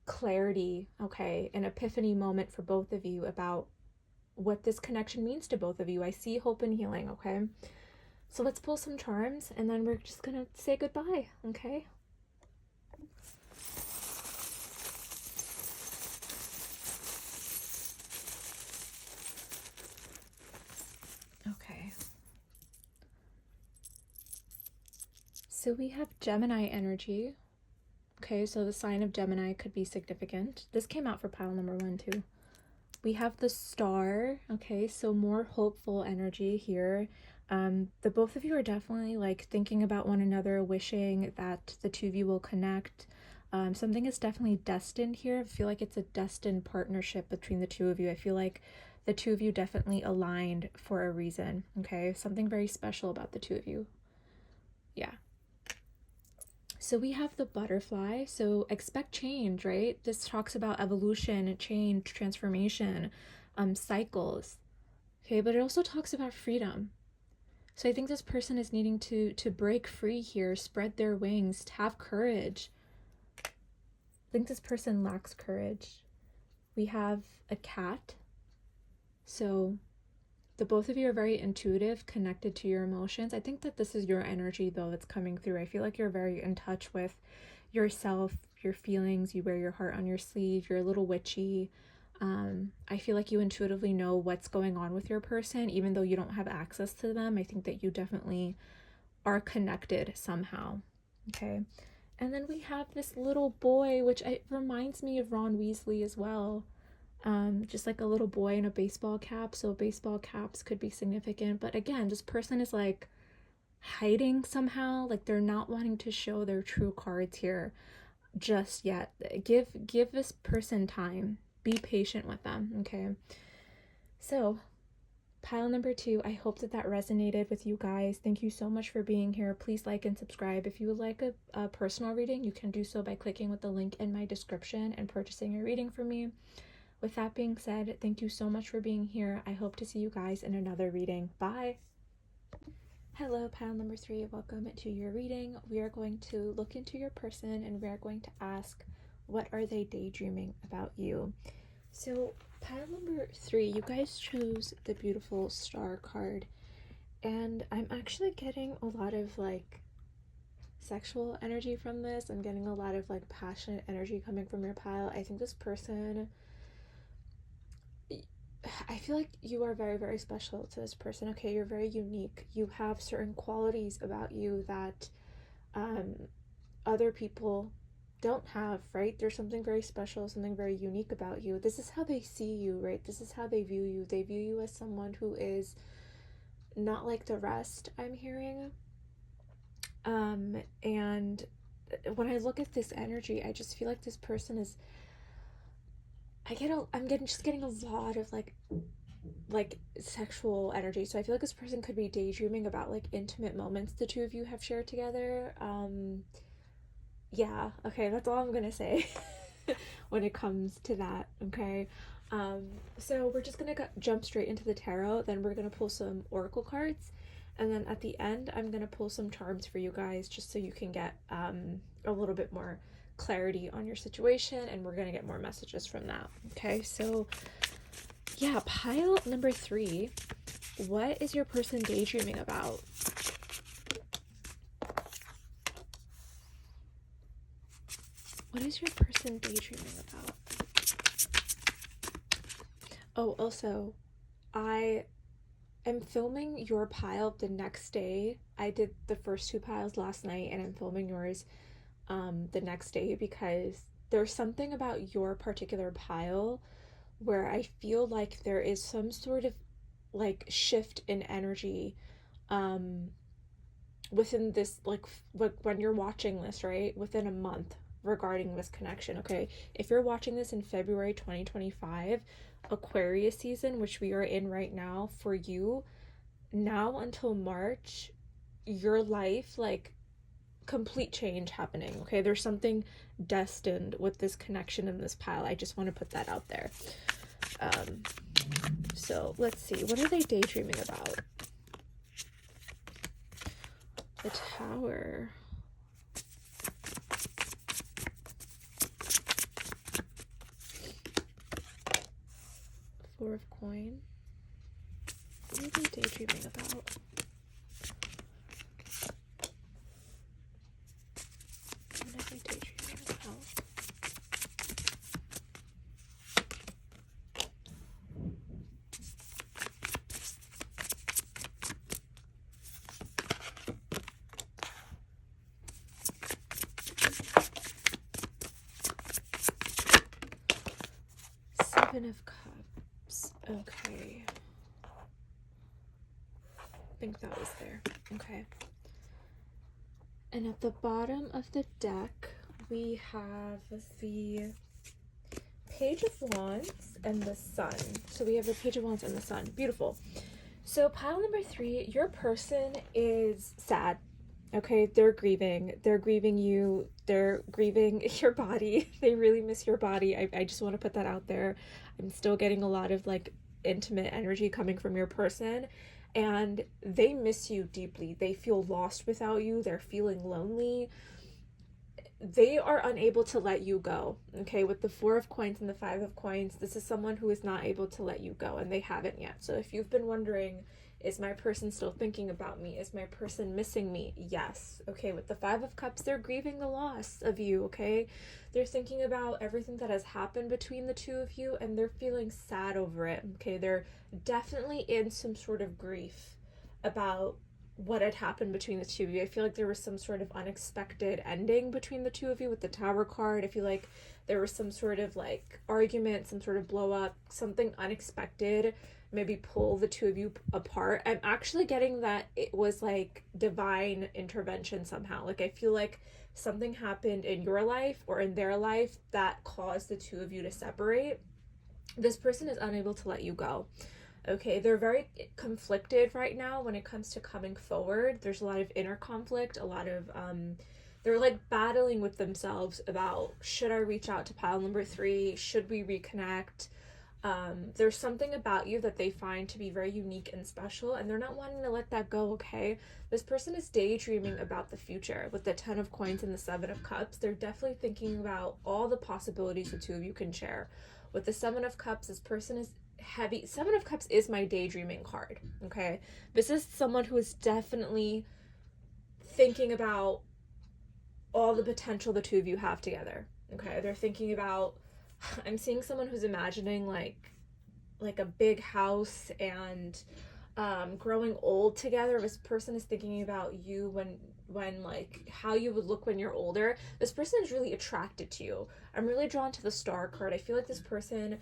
clarity, okay, an epiphany moment for both of you about what this connection means to both of you. I see hope and healing, okay? So let's pull some charms and then we're just gonna say goodbye, okay? Okay. So we have Gemini energy. Okay, so the sign of Gemini could be significant. This came out for pile number 1 too. We have the Star. Okay, so more hopeful energy here. The both of you are definitely like thinking about one another, wishing that the two of you will connect. Something is definitely destined here. I feel like it's a destined partnership between the two of you. I feel like the two of you definitely aligned for a reason. Okay, something very special about the two of you. Yeah. So we have the Butterfly, so expect change, right? This talks about evolution, change, transformation, cycles. Okay, but it also talks about freedom. So I think this person is needing to break free here, spread their wings, to have courage. I think this person lacks courage. We have a cat. So the both of you are very intuitive, connected to your emotions. I think that this is your energy though that's coming through. I feel like you're very in touch with yourself, your feelings. You wear your heart on your sleeve. You're a little witchy. I feel like you intuitively know what's going on with your person, even though you don't have access to them. I think that you definitely are connected somehow. Okay. And then we have this little boy, which reminds me of Ron Weasley as well. Just like a little boy in a baseball cap. So baseball caps could be significant. But again, this person is like hiding somehow. Like they're not wanting to show their true cards here just yet. Give this person time. Be patient with them, okay? So pile number 2, I hope that resonated with you guys. Thank you so much for being here. Please like and subscribe. If you would like a personal reading, you can do so by clicking with the link in my description and purchasing a reading from me. With that being said, thank you so much for being here. I hope to see you guys in another reading. Bye! Hello, pile number 3. Welcome to your reading. We are going to look into your person and we are going to ask, what are they daydreaming about you? So pile number 3, you guys chose the beautiful Star card, and I'm actually getting a lot of like sexual energy from this. I'm getting a lot of like passionate energy coming from your pile. I think this person, I feel like you are very, very special to this person, okay? You're very unique. You have certain qualities about you that other people don't have, right? There's something very special, something very unique about you. This is how they see you, right? This is how they view you. They view you as someone who is not like the rest, I'm hearing. And when I look at this energy, I just feel like this person is, I'm getting a lot of like sexual energy. So I feel like this person could be daydreaming about like intimate moments the two of you have shared together. Yeah, okay, that's all I'm gonna say when it comes to that, okay? So we're just gonna jump straight into the tarot, then we're gonna pull some oracle cards, And then at the end, I'm going to pull some charms for you guys just so you can get a little bit more clarity on your situation, and we're going to get more messages from that. Okay, so yeah, pile number 3. What is your person daydreaming about? What is your person daydreaming about? Oh, also, I am filming your pile the next day. I did the first 2 piles last night, and I'm filming yours the next day because there's something about your particular pile where I feel like there is some sort of like shift in energy within this, like when you're watching this, right? Within a month regarding this connection, okay? If you're watching this in February 2025, Aquarius season, which we are in right now, for you, now until March, your life, like, complete change happening, okay? There's something destined with this connection in this pile. I just want to put that out there. So let's see, what are they daydreaming about? The Tower. Four of Coin. What are they daydreaming about? What are they daydreaming about? Seven of Cups. Okay. I think that was there. Okay. And at the bottom of the deck, we have the Page of Wands and the Sun. So we have the Page of Wands and the Sun. Beautiful. So pile number 3, your person is sad. Okay, they're grieving. They're grieving you. They're grieving your body. They really miss your body. I just want to put that out there. I'm still getting a lot of like intimate energy coming from your person, and they miss you deeply. They feel lost without you. They're feeling lonely. They are unable to let you go. Okay, with the 4 of Coins and the 5 of Coins, this is someone who is not able to let you go, and they haven't yet. So if you've been wondering, is my person still thinking about me? Is my person missing me? Yes. Okay, with the 5 of Cups, they're grieving the loss of you, okay? They're thinking about everything that has happened between the two of you, and they're feeling sad over it, okay? They're definitely in some sort of grief about what had happened between the two of you. I feel like there was some sort of unexpected ending between the two of you with the Tower card. I feel like there was some sort of like argument, some sort of blow up, something unexpected maybe pull the two of you apart. I'm actually getting that it was like divine intervention somehow. Like I feel like something happened in your life or in their life that caused the two of you to separate. This person is unable to let you go. Okay, they're very conflicted right now when it comes to coming forward. There's a lot of inner conflict, a lot of they're like battling with themselves about, should I reach out to pile number 3? Should we reconnect? There's something about you that they find to be very unique and special, and they're not wanting to let that go, okay? This person is daydreaming about the future. With the 10 of Coins and the 7 of Cups, they're definitely thinking about all the possibilities the two of you can share. With the 7 of Cups, this person is heavy. 7 of Cups is my daydreaming card, okay? This is someone who is definitely thinking about all the potential the two of you have together, okay? They're thinking about, I'm seeing someone who's imagining like a big house and growing old together. This person is thinking about you when like how you would look when you're older. This person is really attracted to you. I'm really drawn to the Star card. I feel like this person,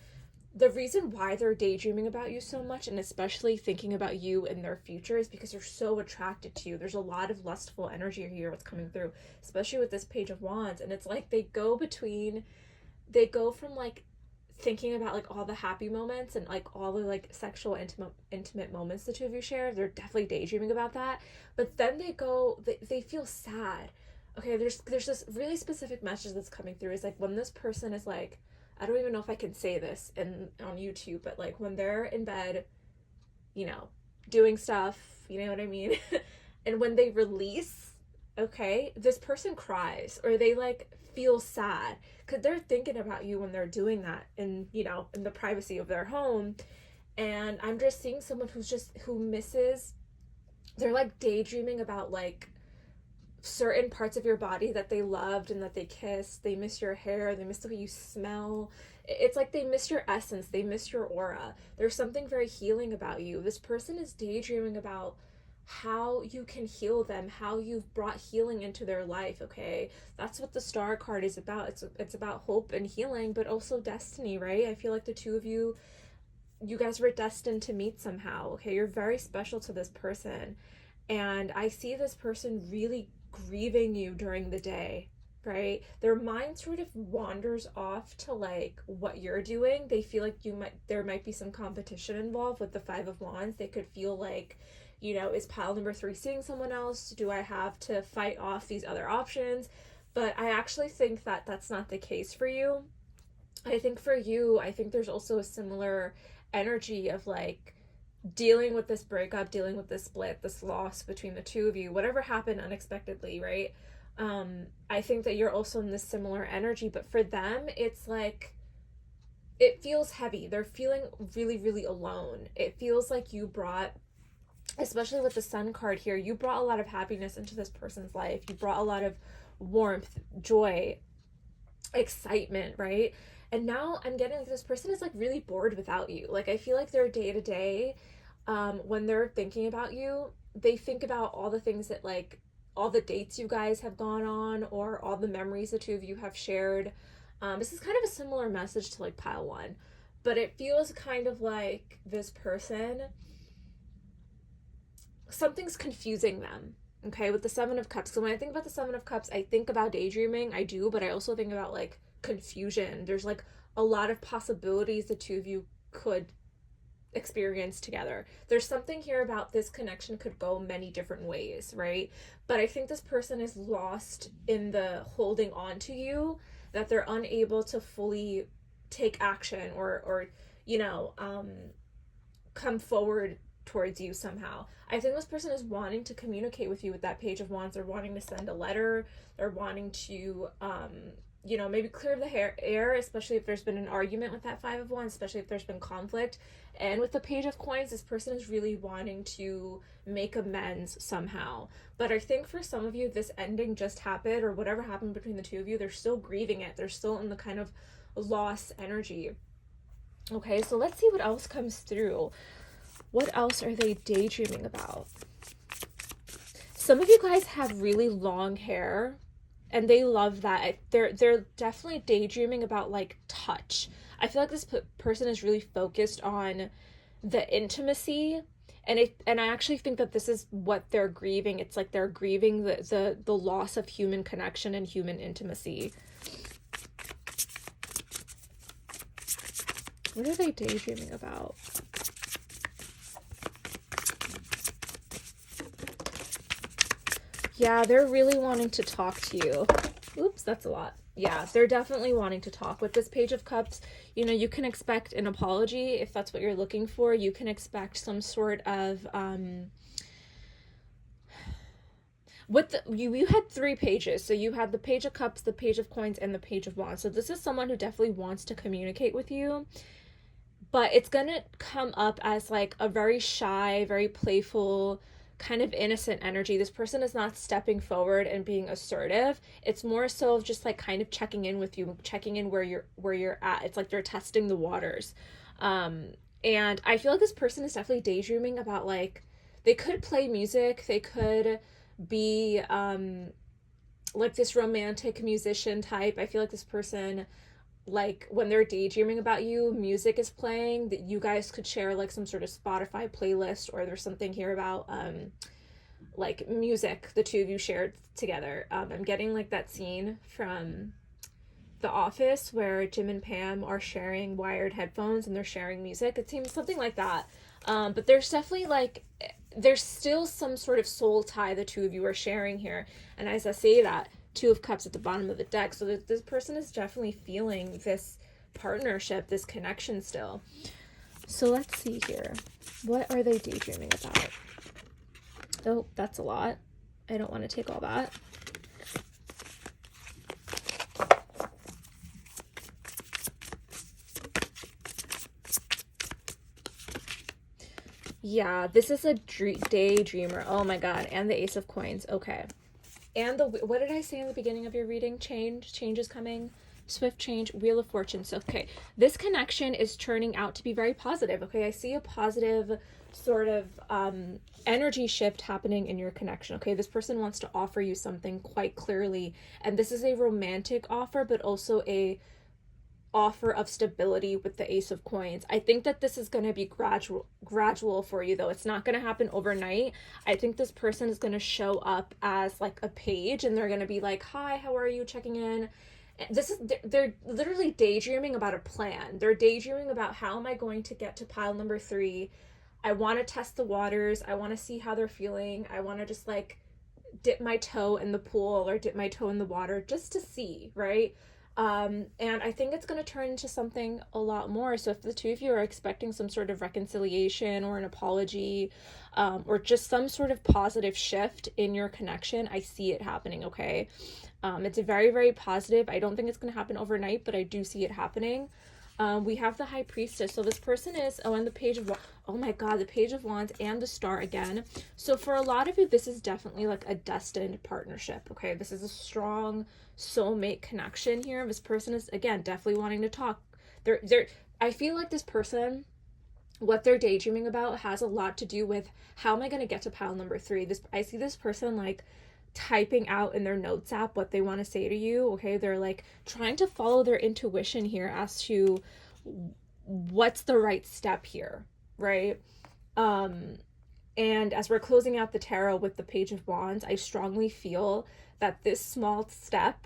the reason why they're daydreaming about you so much, and especially thinking about you and their future, is because they're so attracted to you. There's a lot of lustful energy here that's coming through, especially with this Page of Wands. And it's like they go from like thinking about like all the happy moments and like all the like sexual intimate moments the two of you share. They're definitely daydreaming about that, but then they feel sad. Okay, there's this really specific message that's coming through. Is like when this person is like, I don't even know if I can say this on YouTube, but like when they're in bed, you know, doing stuff, you know what I mean? And when they release, okay, this person cries or they like feel sad because they're thinking about you when they're doing that in, you know, in the privacy of their home. And I'm just seeing someone who misses, they're like daydreaming about like certain parts of your body that they loved and that they kissed. They miss your hair, they miss the way you smell. It's like they miss your essence, they miss your aura. There's something very healing about you. This person is daydreaming about how you can heal them, how you've brought healing into their life, okay? That's what the star card is about. It's about hope and healing, but also destiny, right? I feel like the two of you guys were destined to meet somehow, okay? You're very special to this person. And I see this person really grieving you during the day, right? Their mind sort of wanders off to like what you're doing. They feel like there might be some competition involved with the Five of Wands. They could feel like, you know, is pile number 3 seeing someone else? Do I have to fight off these other options? But I actually think that that's not the case for you. I think for you, I think there's also a similar energy of like dealing with this breakup, dealing with this split, this loss between the two of you, whatever happened unexpectedly, right? I think that you're also in this similar energy, but for them, it's like, it feels heavy. They're feeling really, really alone. It feels like you brought, especially with the Sun card here, you brought a lot of happiness into this person's life. You brought a lot of warmth, joy, excitement, right? And now I'm getting like this person is like really bored without you. Like I feel like their day to day, when they're thinking about you, they think about all the things that like all the dates you guys have gone on or all the memories the two of you have shared. This is kind of a similar message to like pile 1, but it feels kind of like this person, something's confusing them. Okay, with the Seven of Cups. So when I think about the Seven of Cups, I think about daydreaming. I do, but I also think about like confusion. There's like a lot of possibilities the two of you could experience together. There's something here about this connection could go many different ways, right? But I think this person is lost in the holding on to you, that they're unable to fully take action or you know, come forward towards you somehow. I think this person is wanting to communicate with you with that Page of Wands. They're wanting to send a letter. They're wanting to, you know, maybe clear the air, especially if there's been an argument with that Five of Wands, especially if there's been conflict. And with the Page of Coins, this person is really wanting to make amends somehow. But I think for some of you, this ending just happened, or whatever happened between the two of you, they're still grieving it. They're still in the kind of loss energy. Okay, so let's see what else comes through. What else are they daydreaming about? Some of you guys have really long hair and they love that. They're definitely daydreaming about like touch. I feel like this person is really focused on the intimacy, and I actually think that this is what they're grieving. It's like they're grieving the loss of human connection and human intimacy. What are they daydreaming about? Yeah, they're really wanting to talk to you. Oops, that's a lot. Yeah, they're definitely wanting to talk. With this Page of Cups, you know, you can expect an apology if that's what you're looking for. You can expect some sort of, you had 3 pages. So you had the Page of Cups, the Page of Coins, and the Page of Wands. So this is someone who definitely wants to communicate with you. But it's going to come up as like a very shy, very playful, kind of innocent energy. This person is not stepping forward and being assertive. It's more so of just like kind of checking in with you, checking in where you're at. It's like they're testing the waters. And I feel like this person is definitely daydreaming about like, they could play music, they could be like this romantic musician type. I feel like this person, like when they're daydreaming about you, music is playing, that you guys could share like some sort of Spotify playlist, or there's something here about like music the two of you shared together. I'm getting like that scene from The Office where Jim and Pam are sharing wired headphones and they're sharing music. It seems something like that. But there's definitely like, there's still some sort of soul tie the two of you are sharing here. And as I say that, 2 of Cups at the bottom of the deck. So this person is definitely feeling this partnership, this connection still. So let's see here. What are they daydreaming about? Oh, that's a lot. I don't want to take all that. Yeah, this is a daydreamer. Oh my god. And the Ace of Coins. Okay. And what did I say in the beginning of your reading? Change is coming. Swift change, Wheel of Fortune. So, okay, this connection is turning out to be very positive. Okay, I see a positive sort of energy shift happening in your connection. Okay, this person wants to offer you something quite clearly, and this is a romantic offer, but also a offer of stability with the Ace of Coins. I think that this is going to be gradual for you, though. It's not going to happen overnight. I think this person is going to show up as like a page, and they're going to be like, hi, how are you, checking in. They're literally daydreaming about a plan. They're daydreaming about, how am I going to get to pile number 3. I want to test the waters. I want to see how they're feeling. I want to just like dip my toe in the pool or dip my toe in the water just to see, right? And I think it's going to turn into something a lot more. So if the two of you are expecting some sort of reconciliation or an apology, or just some sort of positive shift in your connection, I see it happening, okay? It's very, very positive. I don't think it's going to happen overnight, but I do see it happening. We have the High Priestess. So this person is, and the Page of, oh my god, the Page of Wands and the Star again. So for a lot of you, this is definitely like a destined partnership, okay? This is a strong soulmate connection here. This person is, again, definitely wanting to talk. I feel like this person, what they're daydreaming about has a lot to do with, how am I going to get to pile number 3? I see this person like typing out in their notes app what they want to say to you, okay? They're like trying to follow their intuition here as to what's the right step here, right? And as we're closing out the tarot with the Page of Wands, I strongly feel that this small step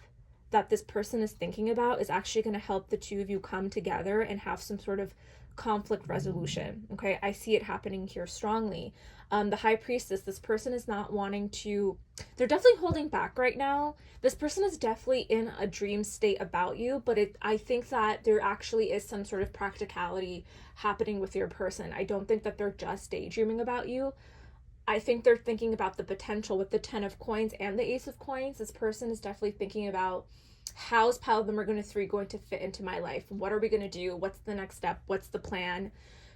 that this person is thinking about is actually going to help the two of you come together and have some sort of conflict resolution, okay? I see it happening here strongly. The High Priestess, this person is not wanting to, they're definitely holding back right now. This person is definitely in a dream state about you, but I think that there actually is some sort of practicality happening with your person. I don't think that they're just daydreaming about you. I think they're thinking about the potential with the 10 of Coins and the Ace of Coins. This person is definitely thinking about, how's pile number 3 going to fit into my life? What are we going to do? What's the next step? What's the plan?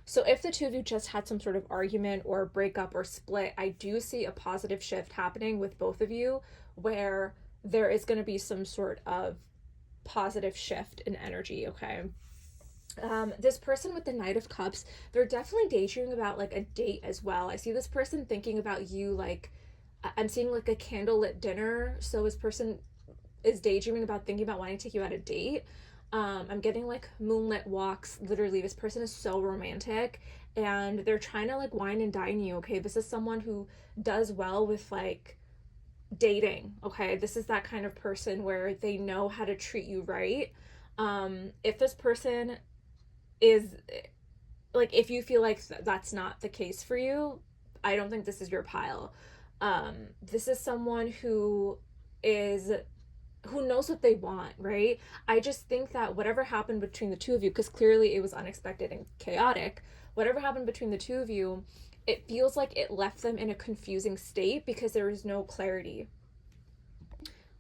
So if the two of you just had some sort of argument or breakup or split, I do see a positive shift happening with both of you, where there is going to be some sort of positive shift in energy, okay? This person with the Knight of Cups, they're definitely daydreaming about like a date as well. I see this person thinking about you, like I'm seeing like a candlelit dinner. So this person is daydreaming about, thinking about wanting to take you on a date. I'm getting like moonlit walks. Literally, this person is so romantic and they're trying to like wine and dine you, okay? This is someone who does well with like dating, okay? This is that kind of person where they know how to treat you right. If this person is like, if you feel like that's not the case for you, I don't think this is your pile. This is someone who knows what they want, right? I just think that whatever happened between the two of you, because clearly it was unexpected and chaotic, whatever happened between the two of you, it feels like it left them in a confusing state because there is no clarity.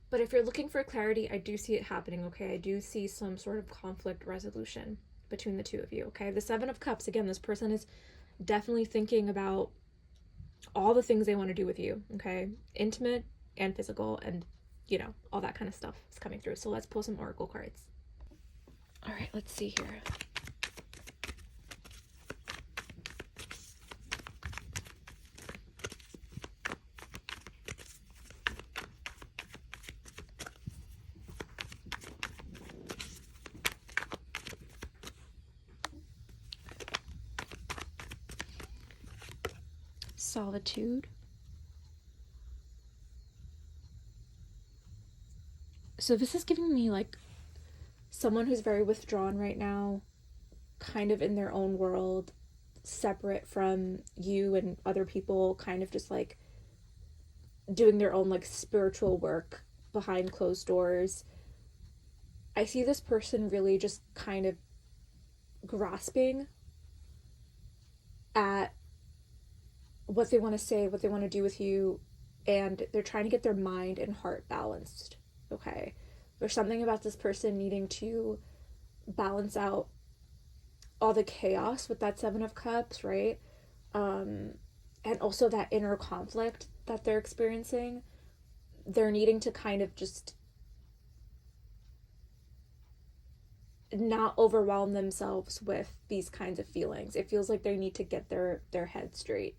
But if you're looking for clarity, I do see it happening, okay? I do see some sort of conflict resolution between the two of you, okay? The 7 of Cups, again, this person is definitely thinking about all the things they want to do with you, okay? Intimate and physical, and you know, all that kind of stuff is coming through. So let's pull some oracle cards. All right, let's see here. Solitude. So this is giving me like someone who's very withdrawn right now, kind of in their own world, separate from you and other people, kind of just like doing their own like spiritual work behind closed doors. I see this person really just kind of grasping at what they want to say, what they want to do with you, and they're trying to get their mind and heart balanced. Okay, there's something about this person needing to balance out all the chaos with that Seven of Cups, right? And also that inner conflict that they're experiencing. They're needing to kind of just not overwhelm themselves with these kinds of feelings. It feels like they need to get their head straight.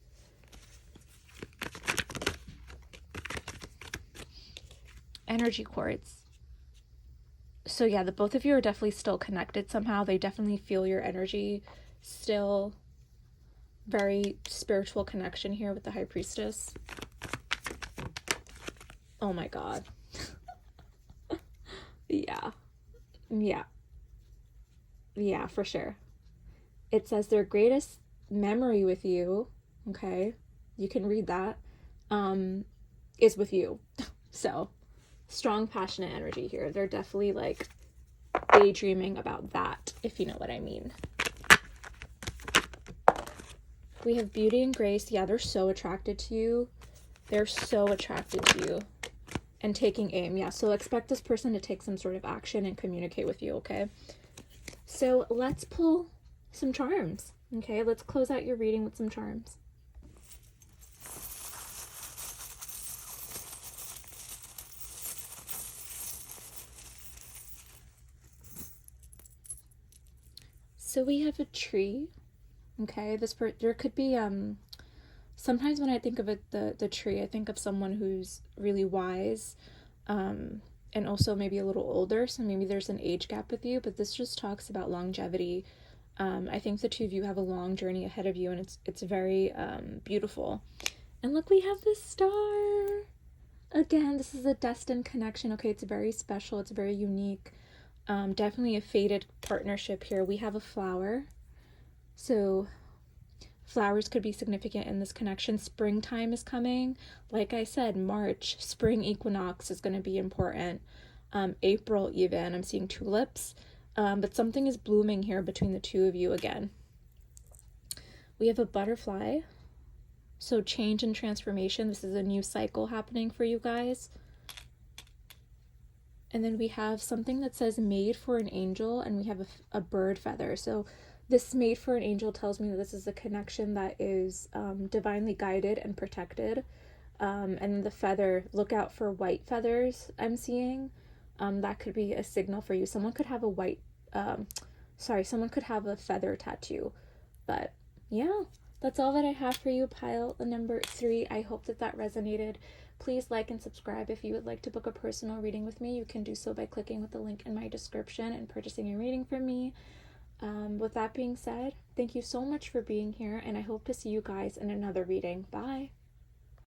Energy cords. So yeah, the both of you are definitely still connected somehow. They definitely feel your energy still. Very spiritual connection here with the High Priestess. Oh my god. Yeah. Yeah. Yeah, for sure. It says their greatest memory with you, okay, you can read that, is with you. So, strong, passionate energy here. They're definitely like daydreaming about that, if you know what I mean. We have beauty and grace. Yeah, they're so attracted to you. They're so attracted to you. And taking aim. Yeah, so expect this person to take some sort of action and communicate with you, okay? So let's pull some charms. Okay, let's close out your reading with some charms. So we have a tree. Okay, there could be sometimes when I think of it, the tree, I think of someone who's really wise, and also maybe a little older, so maybe there's an age gap with you, but this just talks about longevity. I think the two of you have a long journey ahead of you, and it's very beautiful. And look, we have this star. Again, this is a destined connection. Okay, it's very special. It's very unique. Definitely a fated partnership here. We have a flower. So flowers could be significant in this connection. Springtime is coming. Like I said, March, spring equinox is going to be important. April even. I'm seeing tulips. But something is blooming here between the two of you again. We have a butterfly. So change and transformation. This is a new cycle happening for you guys. And then we have something that says made for an angel, and we have a bird feather. So this made for an angel tells me that this is a connection that is divinely guided and protected. And the feather, look out for white feathers I'm seeing. That could be a signal for you. Someone could have someone could have a feather tattoo. But yeah, that's all that I have for you, pile number 3. I hope that resonated. Please like and subscribe. If you would like to book a personal reading with me, you can do so by clicking with the link in my description and purchasing a reading from me. With that being said, thank you so much for being here, and I hope to see you guys in another reading. Bye!